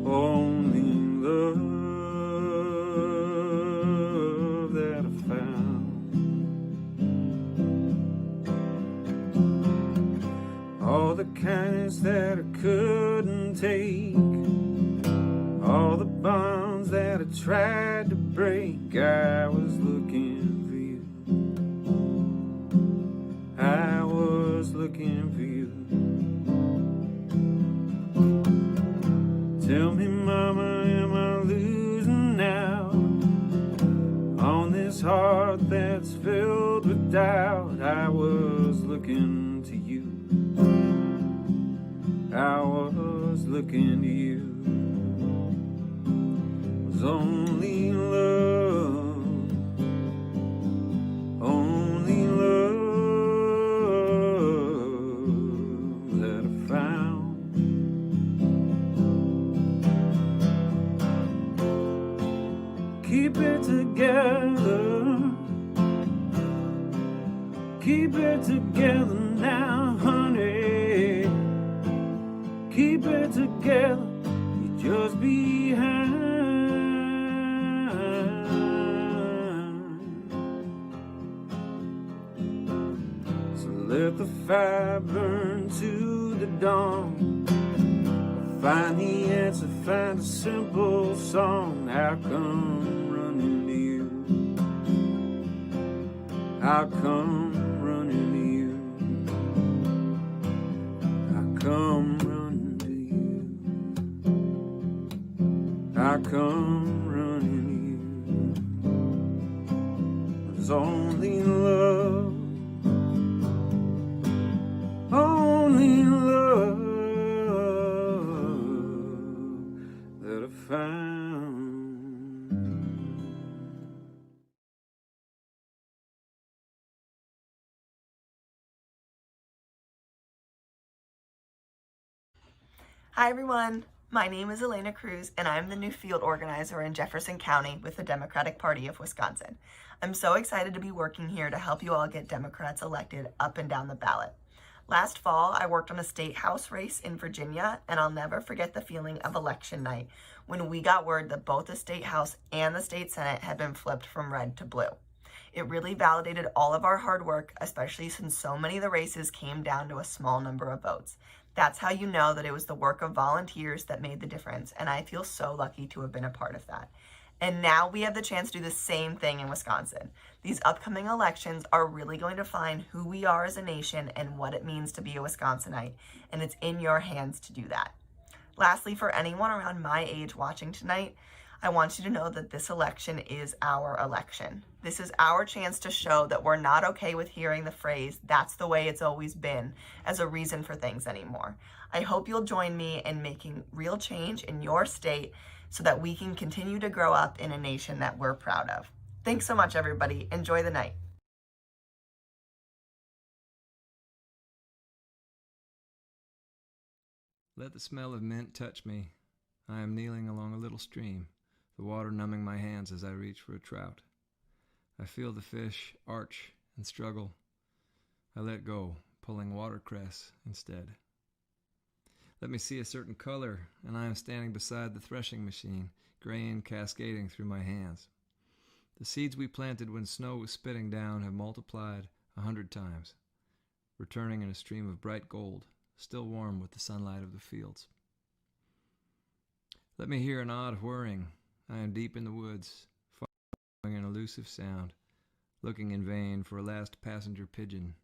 only love that I found. All the kindness that I couldn't take, all the bonds that I tried to break, I was looking for you. I was looking for you. Tell me, mama, am I losing now on this heart that's filled with doubt? I was looking to you. I was looking to you. It was only love, only love that I found. Keep it together, keep it together now, honey. Keep it together, you're just behind. So let the fire burn to the dawn. Find the answer, find a simple song. I'll come running to you. I'll come running to you. I'll come running to you. I'll come running to you. There's only love, only love that I found. Hi everyone, my name is Elena Cruz and I'm the new field organizer in Jefferson County with the Democratic Party of Wisconsin. I'm so excited to be working here to help you all get Democrats elected up and down the ballot. Last fall, I worked on a state house race in Virginia, and I'll never forget the feeling of election night when we got word that both the state house and the state senate had been flipped from red to blue. It really validated all of our hard work, especially since so many of the races came down to a small number of votes. That's how you know that it was the work of volunteers that made the difference, and I feel so lucky to have been a part of that. And now we have the chance to do the same thing in Wisconsin. These upcoming elections are really going to define who we are as a nation and what it means to be a Wisconsinite, and it's in your hands to do that. Lastly, for anyone around my age watching tonight, I want you to know that this election is our election. This is our chance to show that we're not okay with hearing the phrase, "that's the way it's always been," as a reason for things anymore. I hope you'll join me in making real change in your state so that we can continue to grow up in a nation that we're proud of. Thanks so much, everybody. Enjoy the night. Let the smell of mint touch me. I am kneeling along a little stream, the water numbing my hands as I reach for a trout. I feel the fish arch and struggle. I let go, pulling watercress instead. Let me see a certain color, and I am standing beside the threshing machine, grain cascading through my hands. The seeds we planted when snow was spitting down have multiplied 100 times, returning in a stream of bright gold, still warm with the sunlight of the fields. Let me hear an odd whirring. I am deep in the woods, following an elusive sound, looking in vain for a last passenger pigeon,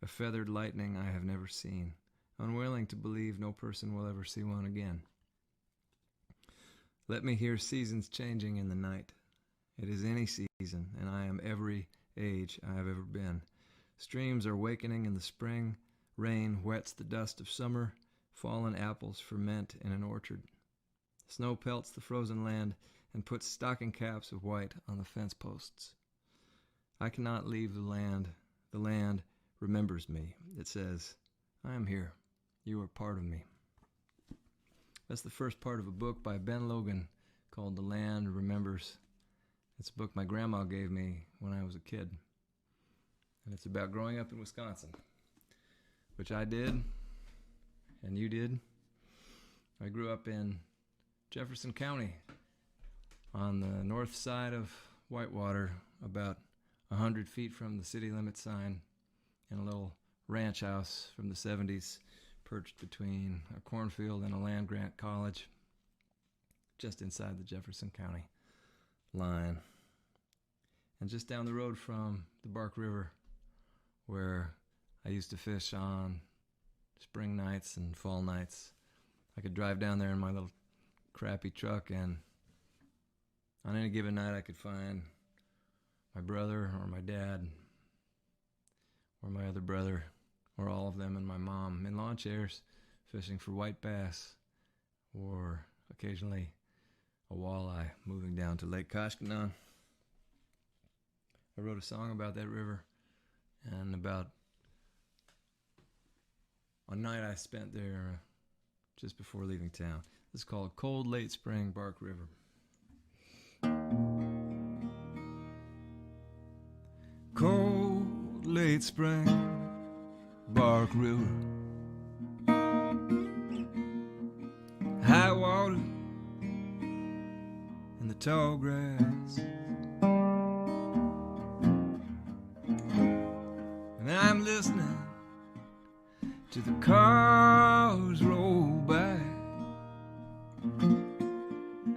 a feathered lightning I have never seen, unwilling to believe no person will ever see one again. Let me hear seasons changing in the night. It is any season, and I am every age I have ever been. Streams are wakening in the spring, rain wets the dust of summer, fallen apples ferment in an orchard. Snow pelts the frozen land and puts stocking caps of white on the fence posts. I cannot leave the land. The land remembers me. It says, I am here. You are part of me. That's the first part of a book by Ben Logan called The Land Remembers. It's a book my grandma gave me when I was a kid. And it's about growing up in Wisconsin, which I did and you did. I grew up in Jefferson County on the north side of Whitewater, about 100 feet from the city limit sign, in a little ranch house from the 70s, perched between a cornfield and a land-grant college, just inside the Jefferson County line. And just down the road from the Bark River, where I used to fish on spring nights and fall nights. I could drive down there in my little crappy truck, and on any given night I could find my brother or my dad or my other brother or all of them and my mom in lawn chairs fishing for white bass or occasionally a walleye moving down to Lake Koshkonong. I wrote a song about that river and about a night I spent there just before leaving town. It's called Cold Late Spring, Bark River. Cold late spring, Bark River, high water in the tall grass, and I'm listening to the cars roll by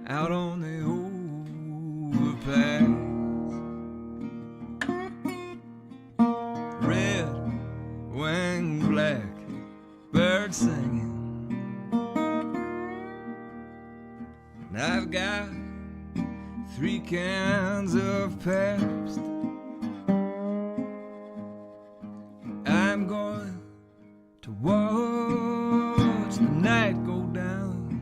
out on the overpass. Red winged black birds singing, and I've got 3 cans of Pabst. I'm going to watch the night go down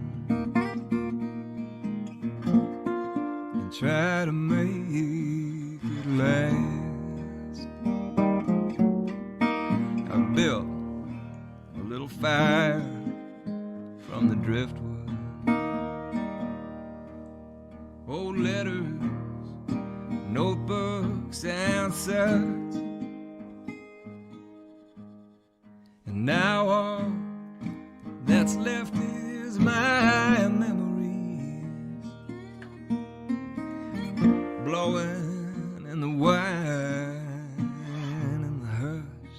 and try to make it last. I built a little fire from the driftwood, old letters, notebooks, and such. And now all that's left is my memories, blowing in the wine and the hush.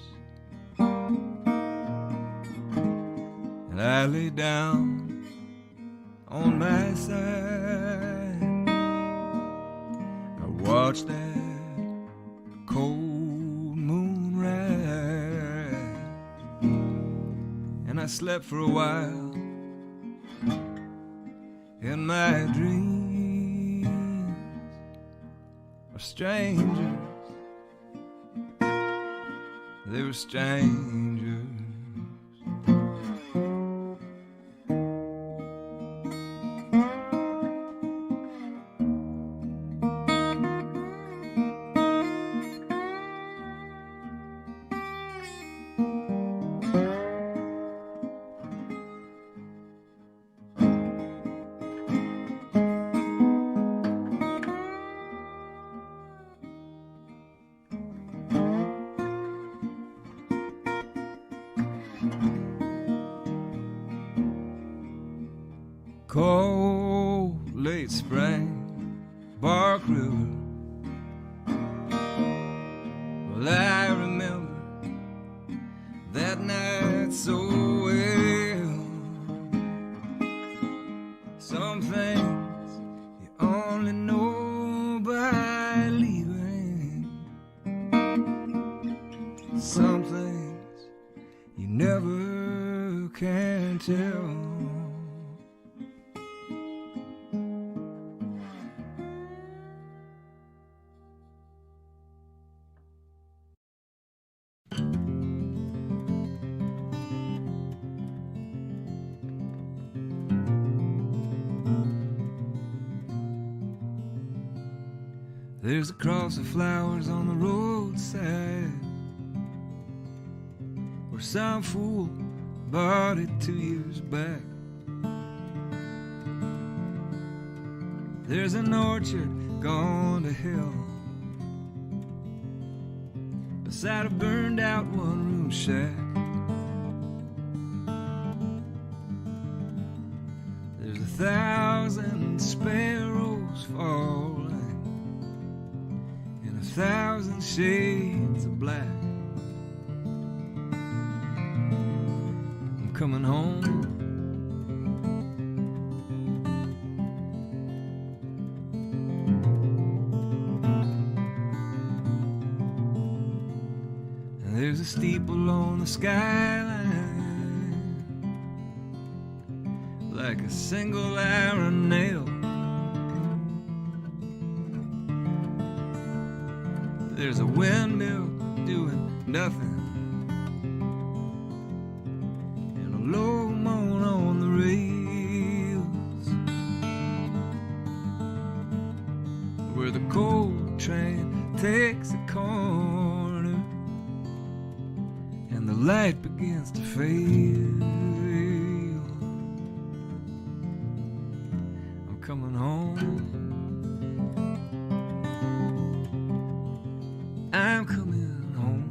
And I lay down on my side, I watch that cold moon rise, and I slept for a while in my dreams of strangers. They were strangers. Cold late spring, Bark River. Well, I remember that night so well. Some things you only know by leaving, some things you never can tell. There's a cross of flowers on the roadside where some fool bought it 2 years back. There's an orchard gone to hell beside a burned out one-room shack. 1,000 sparrows falling in 1,000 shades of black. I'm coming home. And there's a steeple on the skyline, like a single iron nail. There's a windmill doing nothing, and a low moan on the rails, where the coal train takes a corner and the light begins to fail. Coming home. I'm coming home.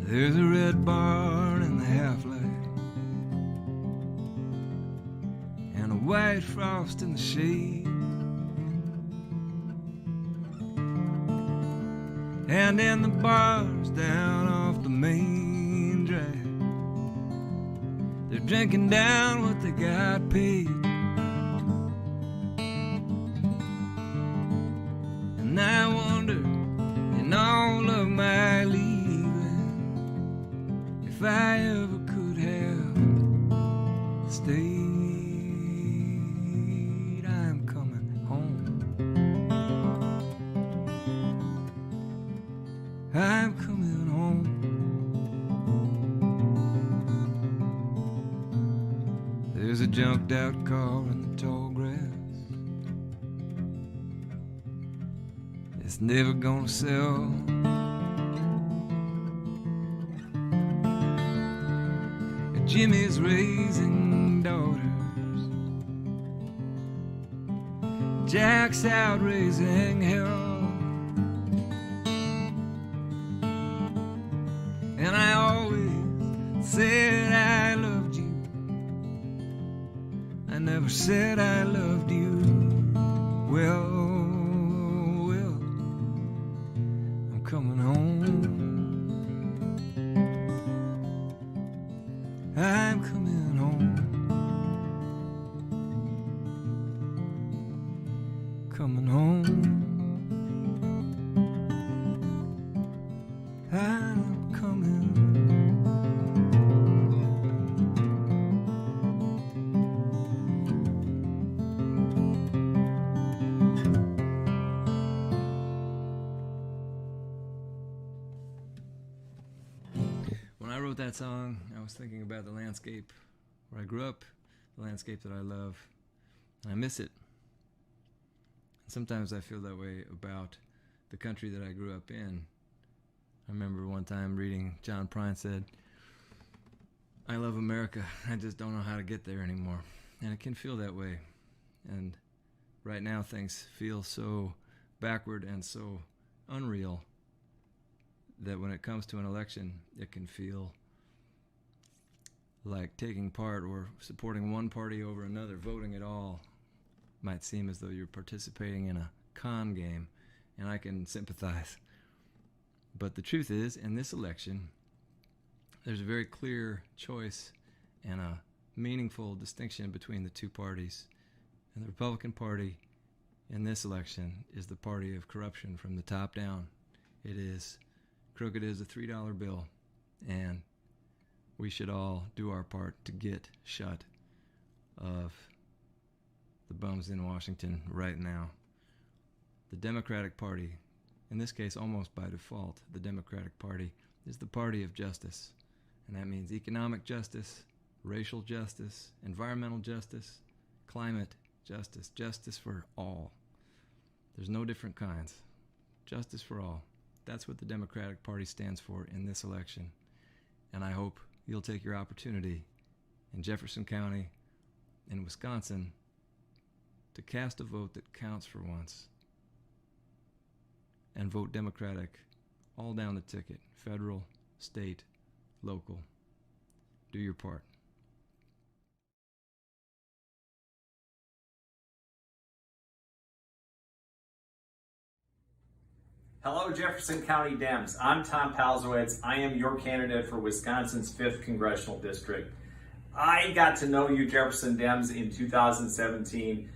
There's a red barn in the half-light and a white frost in the shade, and in the bars down off the main drag, they're drinking down what they got paid. And I wonder, in all of my leaving, if I ever could have stayed. I'm coming home. I'm coming home. There's a junked out car in the tall grass. It's never gonna sell. Jimmy's raising daughters, Jack's out raising hell, and I always said I loved you. I never said I loved you. Well, I'm coming home. I'm coming home. Coming home. I'm coming. When I wrote that song, I was thinking about the landscape where I grew up, the landscape that I love, and I miss it. Sometimes I feel that way about the country that I grew up in. I remember one time reading John Prine said, "I love America, I just don't know how to get there anymore." And it can feel that way. And right now things feel so backward and so unreal that when it comes to an election, it can feel like taking part or supporting one party over another, voting at all, might seem as though you're participating in a con game, and I can sympathize. But the truth is, in this election, there's a very clear choice and a meaningful distinction between the two parties. And the Republican Party in this election is the party of corruption from the top down. It is crooked as a $3 bill, and we should all do our part to get shut of the bums in Washington right now. The Democratic Party, in this case almost by default, the Democratic Party is the party of justice. And that means economic justice, racial justice, environmental justice, climate justice, justice for all. There's no different kinds. Justice for all. That's what the Democratic Party stands for in this election. And I hope you'll take your opportunity in Jefferson County, in Wisconsin, to cast a vote that counts for once. And vote Democratic all down the ticket, federal, state, local. Do your part. Hello, Jefferson County Dems. I'm Tom Palzewicz. I am your candidate for Wisconsin's 5th Congressional District. I got to know you Jefferson Dems in 2017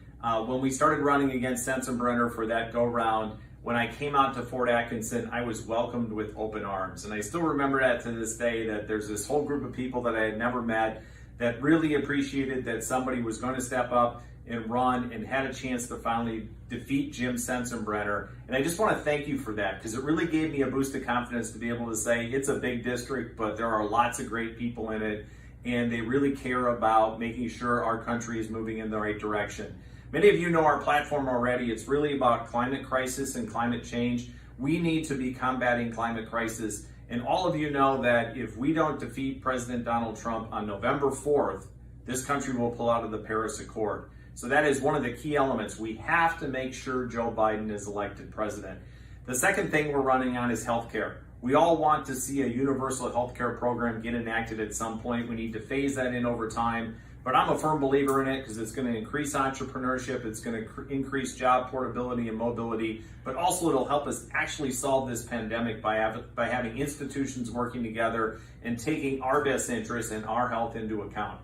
when we started running against Sensenbrenner for that go-round. When I came out to Fort Atkinson, I was welcomed with open arms. And I still remember that to this day, that there's this whole group of people that I had never met that really appreciated that somebody was going to step up and run and had a chance to finally defeat Jim Sensenbrenner. And I just want to thank you for that, because it really gave me a boost of confidence to be able to say it's a big district, but there are lots of great people in it, and they really care about making sure our country is moving in the right direction. Many of you know our platform already. It's really about climate crisis and climate change. We need to be combating climate crisis. And all of you know that if we don't defeat President Donald Trump on November 4th, this country will pull out of the Paris Accord. So that is one of the key elements. We have to make sure Joe Biden is elected president. The second thing we're running on is healthcare. We all want to see a universal healthcare program get enacted at some point. We need to phase that in over time. But I'm a firm believer in it because it's going to increase entrepreneurship, it's going to increase job portability and mobility, but also it'll help us actually solve this pandemic by having institutions working together and taking our best interests and our health into account.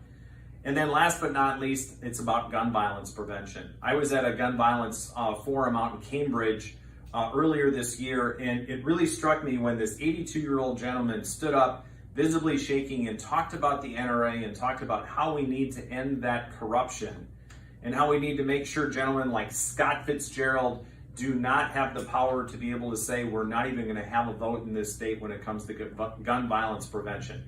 And then last but not least, it's about gun violence prevention. I was at a gun violence forum out in Cambridge earlier this year, and it really struck me when this 82-year-old gentleman stood up, visibly shaking, and talked about the NRA and talked about how we need to end that corruption and how we need to make sure gentlemen like Scott Fitzgerald do not have the power to be able to say we're not even going to have a vote in this state when it comes to gun violence prevention.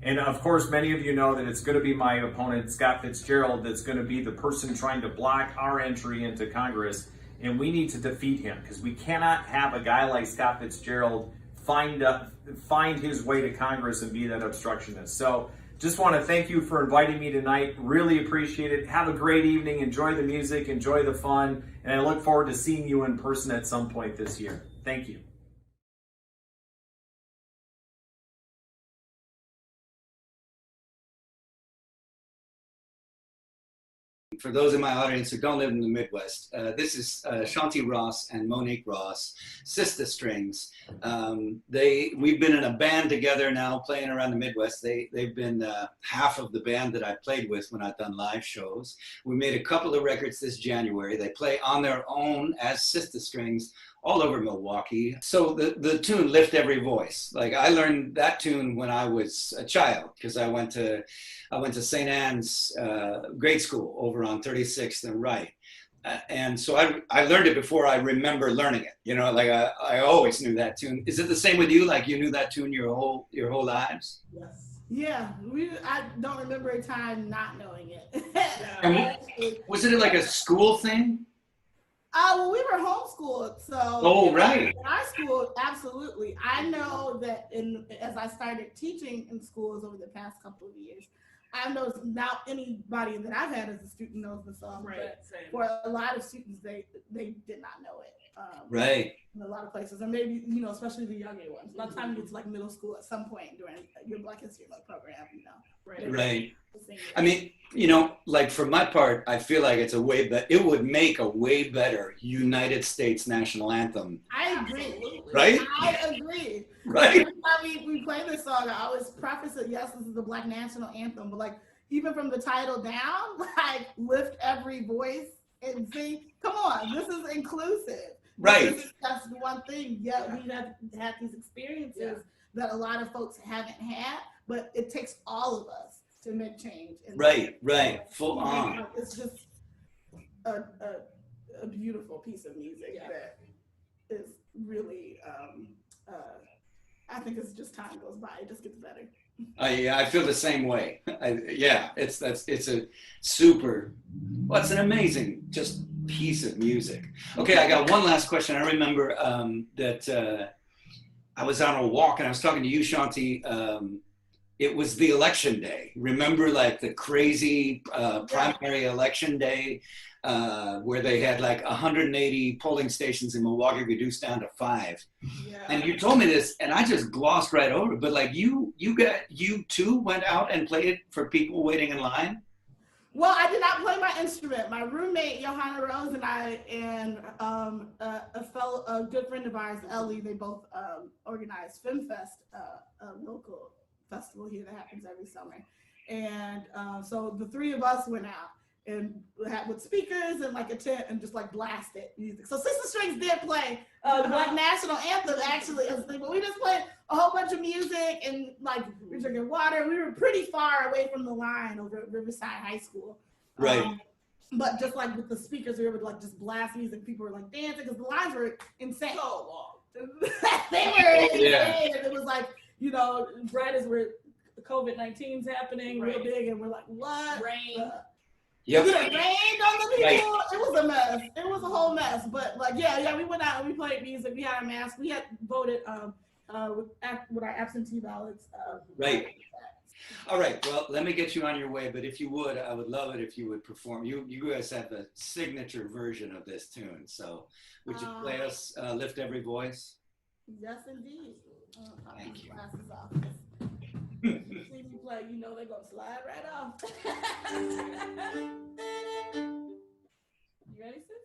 And of course, many of you know that it's going to be my opponent, Scott Fitzgerald, that's going to be the person trying to block our entry into Congress. And we need to defeat him, because we cannot have a guy like Scott Fitzgerald find his way to Congress and be that obstructionist. So just want to thank you for inviting me tonight. Really appreciate it. Have a great evening. Enjoy the music. Enjoy the fun. And I look forward to seeing you in person at some point this year. Thank you. For those in my audience who don't live in the Midwest, this is Shanti Ross and Monique Ross, Sista Strings. We've been in a band together now, playing around the Midwest. They've been half of the band that I played with when I've done live shows. We made a couple of records this January. They play on their own as Sista Strings all over Milwaukee. So the tune Lift Every Voice, like I learned that tune when I was a child, because I went to St. Anne's grade school over on 36th and Wright. And so I learned it before I remember learning it. You know, like I always knew that tune. Is it the same with you? Like you knew that tune your whole lives? Yes. Yeah, I don't remember a time not knowing it. And was it like a school thing? Well, we were homeschooled, so. Oh, right. In our school, absolutely. I know that as I started teaching in schools over the past couple of years, I know now anybody that I've had as a student knows the song, Right, but same. for a lot of students, they did not know it. Right. In a lot of places, or maybe, especially the younger ones. By the time you get to like middle school at some point during your Black History Month program, Right. I mean, like for my part, I feel like it would make a way better United States national anthem. I agree. Right? I agree. Right. Every time we play this song, I always preface it, yes, this is the Black national anthem, but like even from the title down, like lift every voice and sing. Come on, this is inclusive. Right. That's the one thing. Yeah, we have had these experiences that a lot of folks haven't had, but it takes all of us to make change. Right. Full on. It's just a beautiful piece of music that is really, I think it's just time goes by, it just gets better. I feel the same way. It's a super, well, it's an amazing just piece of music. Okay, I got one last question. I remember that I was on a walk and I was talking to you, Shanti. It was the election day. Remember, like the crazy primary election day where they had like 180 polling stations in Milwaukee reduced down to 5. Yeah. And you told me this, and I just glossed right over it. But like you too went out and played it for people waiting in line. Well, I did not play my instrument. My roommate Johanna Rose and I and a good friend of ours, Ellie, they both organized FemFest, a local festival here that happens every summer. And so the three of us went out and had with speakers and like a tent and just like blasted music. So Sista Strings did play the Black National Anthem actually as a thing, but we just played a whole bunch of music and like we were drinking water. We were pretty far away from the line over at Riverside High School. Right. But just like with the speakers, we were able to like just blast music. People were like dancing because the lines were insane. So long. They were insane. And it was like, you know, right as we're COVID-19's happening real big, and we're like, what? Rain. Yep. It rained on the people. Right. It was a mess. It was a whole mess. But like, yeah, we went out and we played music. We had a mask. We had voted with our absentee ballots. Right. All right. Well, let me get you on your way. But if you would, I would love it if you would perform. You guys have the signature version of this tune. So would you play us "Lift Every Voice"? Yes, indeed. Thank you. Glasses off. See me play, you know they're gonna slide right off. You ready, sis?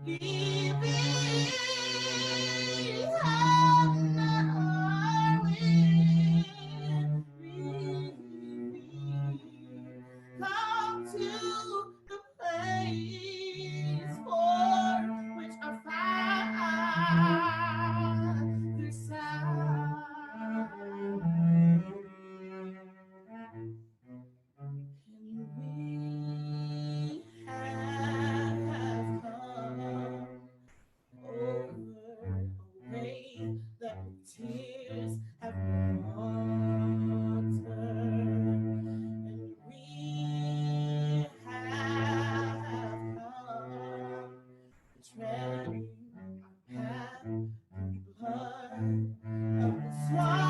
Come to the place for which our Father sighed. And we have come over a way that with tears have been watered. And we have come treading our path through the blood of the slaughtered,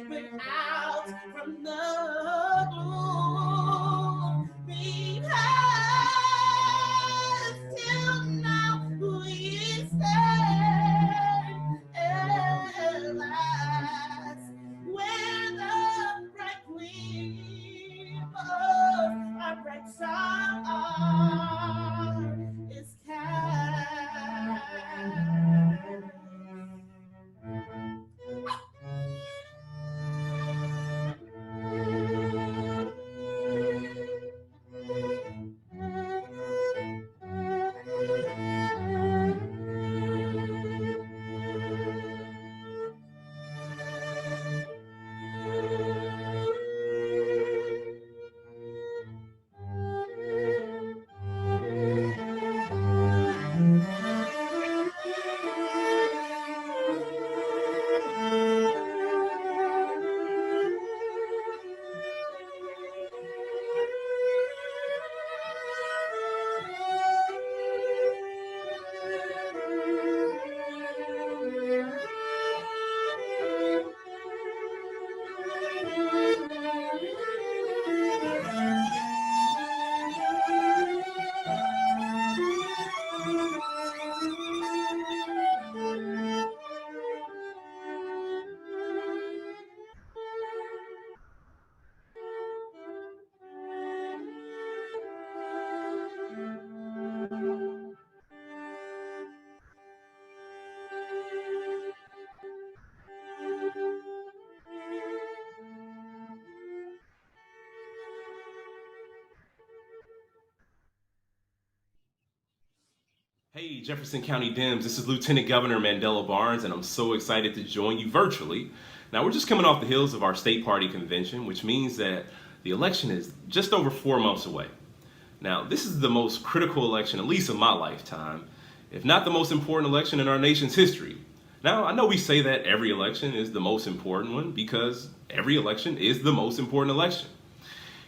but out from the gloom because till now we stand at last where the bright gleam of our bright star is cast. Hey, Jefferson County Dems, this is Lieutenant Governor Mandela Barnes, and I'm so excited to join you virtually. Now, we're just coming off the heels of our state party convention, which means that the election is just over 4 months away. Now, this is the most critical election, at least in my lifetime, if not the most important election in our nation's history. Now, I know we say that every election is the most important one because every election is the most important election.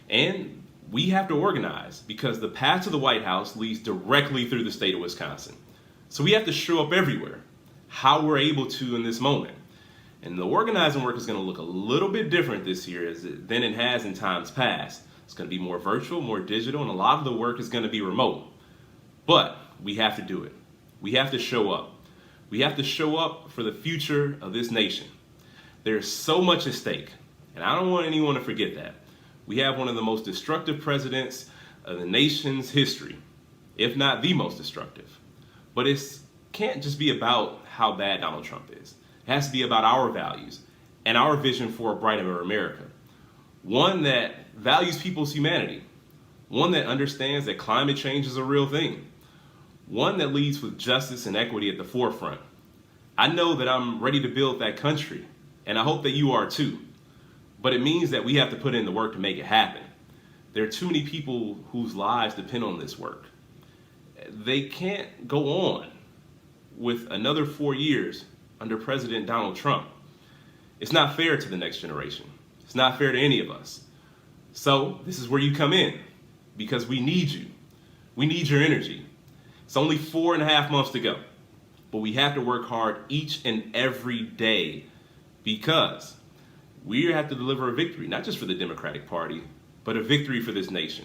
And we have to organize because the path to the White House leads directly through the state of Wisconsin. So we have to show up everywhere, how we're able to in this moment. And the organizing work is going to look a little bit different this year than it has in times past. It's going to be more virtual, more digital, and a lot of the work is going to be remote. But we have to do it. We have to show up. We have to show up for the future of this nation. There's so much at stake, and I don't want anyone to forget that. We have one of the most destructive presidents of the nation's history, if not the most destructive. But it can't just be about how bad Donald Trump is. It has to be about our values and our vision for a brighter America. One that values people's humanity. One that understands that climate change is a real thing. One that leads with justice and equity at the forefront. I know that I'm ready to build that country, and I hope that you are too. But it means that we have to put in the work to make it happen. There are too many people whose lives depend on this work. They can't go on with another 4 years under President Donald Trump. It's not fair to the next generation. It's not fair to any of us. So this is where you come in, because we need you. We need your energy. It's only 4.5 months to go, but we have to work hard each and every day because we have to deliver a victory, not just for the Democratic Party, but a victory for this nation.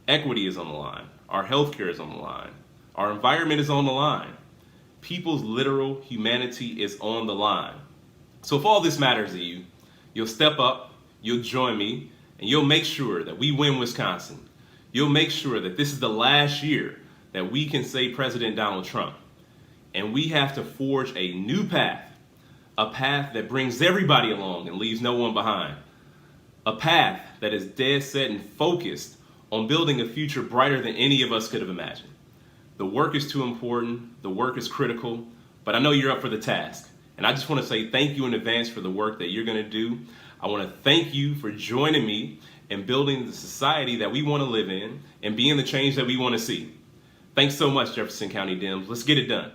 Equity is on the line. Our healthcare is on the line. Our environment is on the line. People's literal humanity is on the line. So if all this matters to you, you'll step up, you'll join me, and you'll make sure that we win Wisconsin. you'll make sure that this is the last year that we can say President Donald Trump. And we have to forge a new path, a path that brings everybody along and leaves no one behind. A path that is dead set and focused on building a future brighter than any of us could have imagined. The work is too important, the work is critical, but I know you're up for the task. And I just want to say thank you in advance for the work that you're going to do. I want to thank you for joining me in building the society that we want to live in and being the change that we want to see. Thanks so much, Jefferson County Dems. Let's get it done.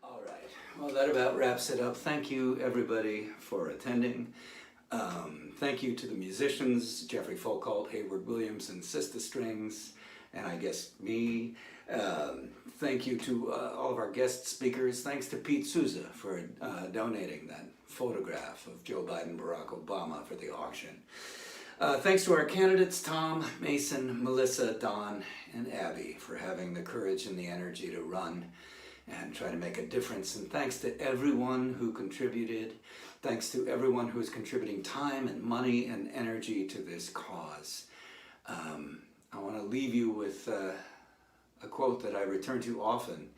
All right, well, that about wraps it up. Thank you, everybody, for attending. Thank you to the musicians, Jeffrey Foucault, Hayward Williams, and Sista Strings, and I guess me. Thank you to all of our guest speakers. Thanks to Pete Souza for donating that photograph of Joe Biden, Barack Obama for the auction. Thanks to our candidates, Tom, Mason, Melissa, Don, and Abby, for having the courage and the energy to run and try to make a difference. And thanks to everyone who contributed. Thanks to everyone who is contributing time and money and energy to this cause. I want to leave you with a quote that I return to often,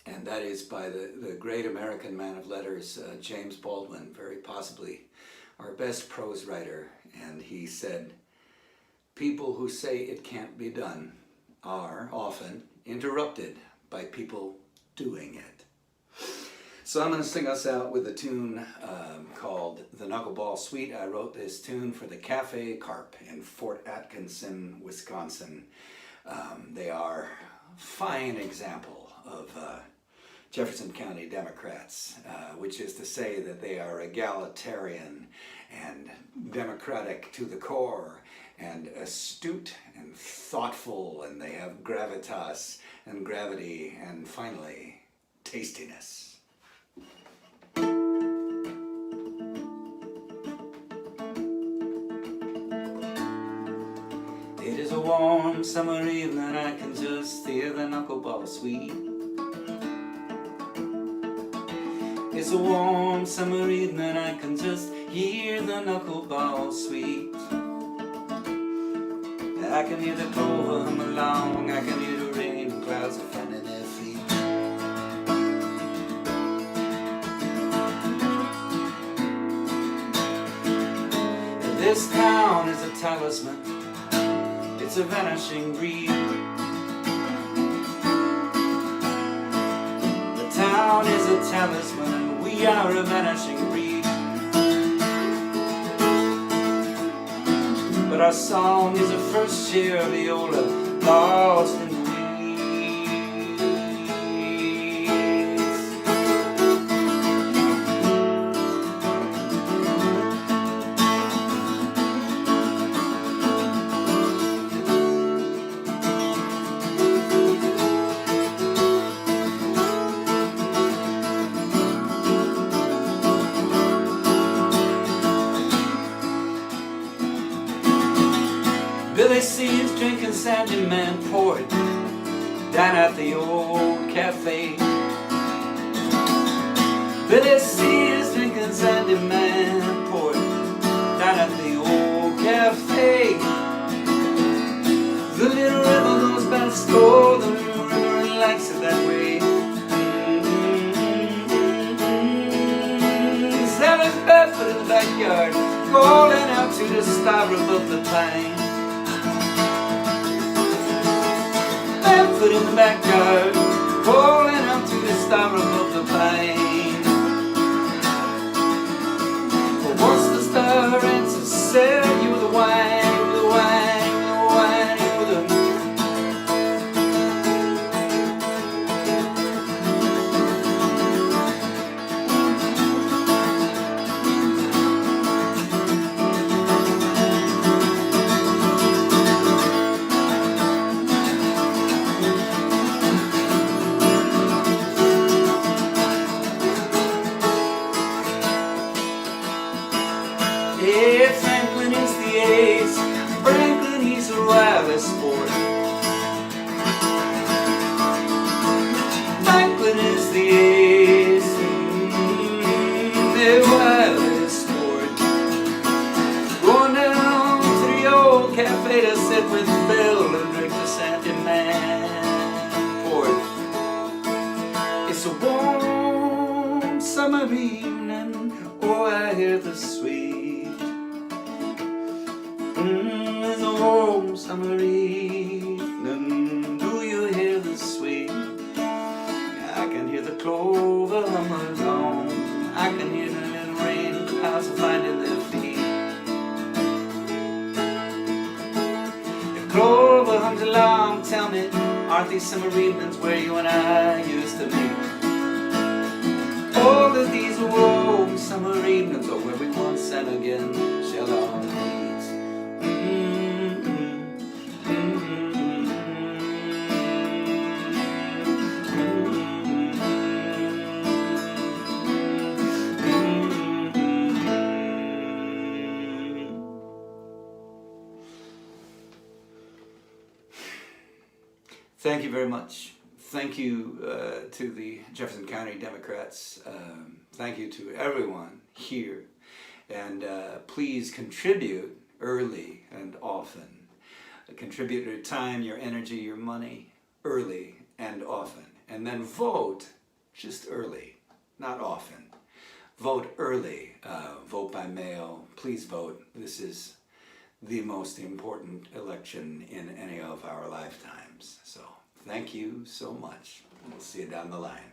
and that is by the great American man of letters, James Baldwin, very possibly our best prose writer. And he said, "People who say it can't be done are often interrupted by people doing it." So I'm going to sing us out with a tune called The Knuckleball Suite. I wrote this tune for the Cafe Carp in Fort Atkinson, Wisconsin. They are a fine example of Jefferson County Democrats, which is to say that they are egalitarian and democratic to the core and astute and thoughtful, and they have gravitas and gravity and finally tastiness. It is a warm summer evening, I can just hear the knuckleball suite. It's a warm summer evening, I can just hear the knuckleball suite. I can hear the clover hum along, I can hear the rain and clouds are finding their feet. This town is a talisman, it's a vanishing breed. The town is a talisman and we are a vanishing breed. But our song is a first chair viola lost in the weeds. Billy C's drinking Sandy Man port down at the old cafe. Billy C's drinking Sandy Man port down at the old cafe. The little river goes by the store, the little river likes it that way. Sally's barefoot in the backyard, calling out to the star above the pine. Barefoot in the backyard, calling out to the star above the pine. But once the star answers, sell you the wine, the wine, the wine, with the yeah, Franklin is the ace. Franklin, he's a wily sport. Franklin is the ace. play wily sport. Going down to the old cafe to sit with Bill and drink the Sandy Man port. It's a warm summer evening, oh I hear the sweet. It's a warm summer evening, do you hear the sweet? I can hear the clover hum along, I can hear the little rain clouds finding their feet. The clover hums along, tell me, aren't these summer evenings where you and I used to meet? All of these warm summer evenings are where we once and again shall all meet. Thank you very much. Thank you to the Jefferson County Democrats. Thank you to everyone here. And please contribute early and often. Contribute your time, your energy, your money early and often. And then vote just early, not often. Vote early. Vote by mail. Please vote. This is the most important election in any of our lifetimes. So thank you so much. We'll see you down the line.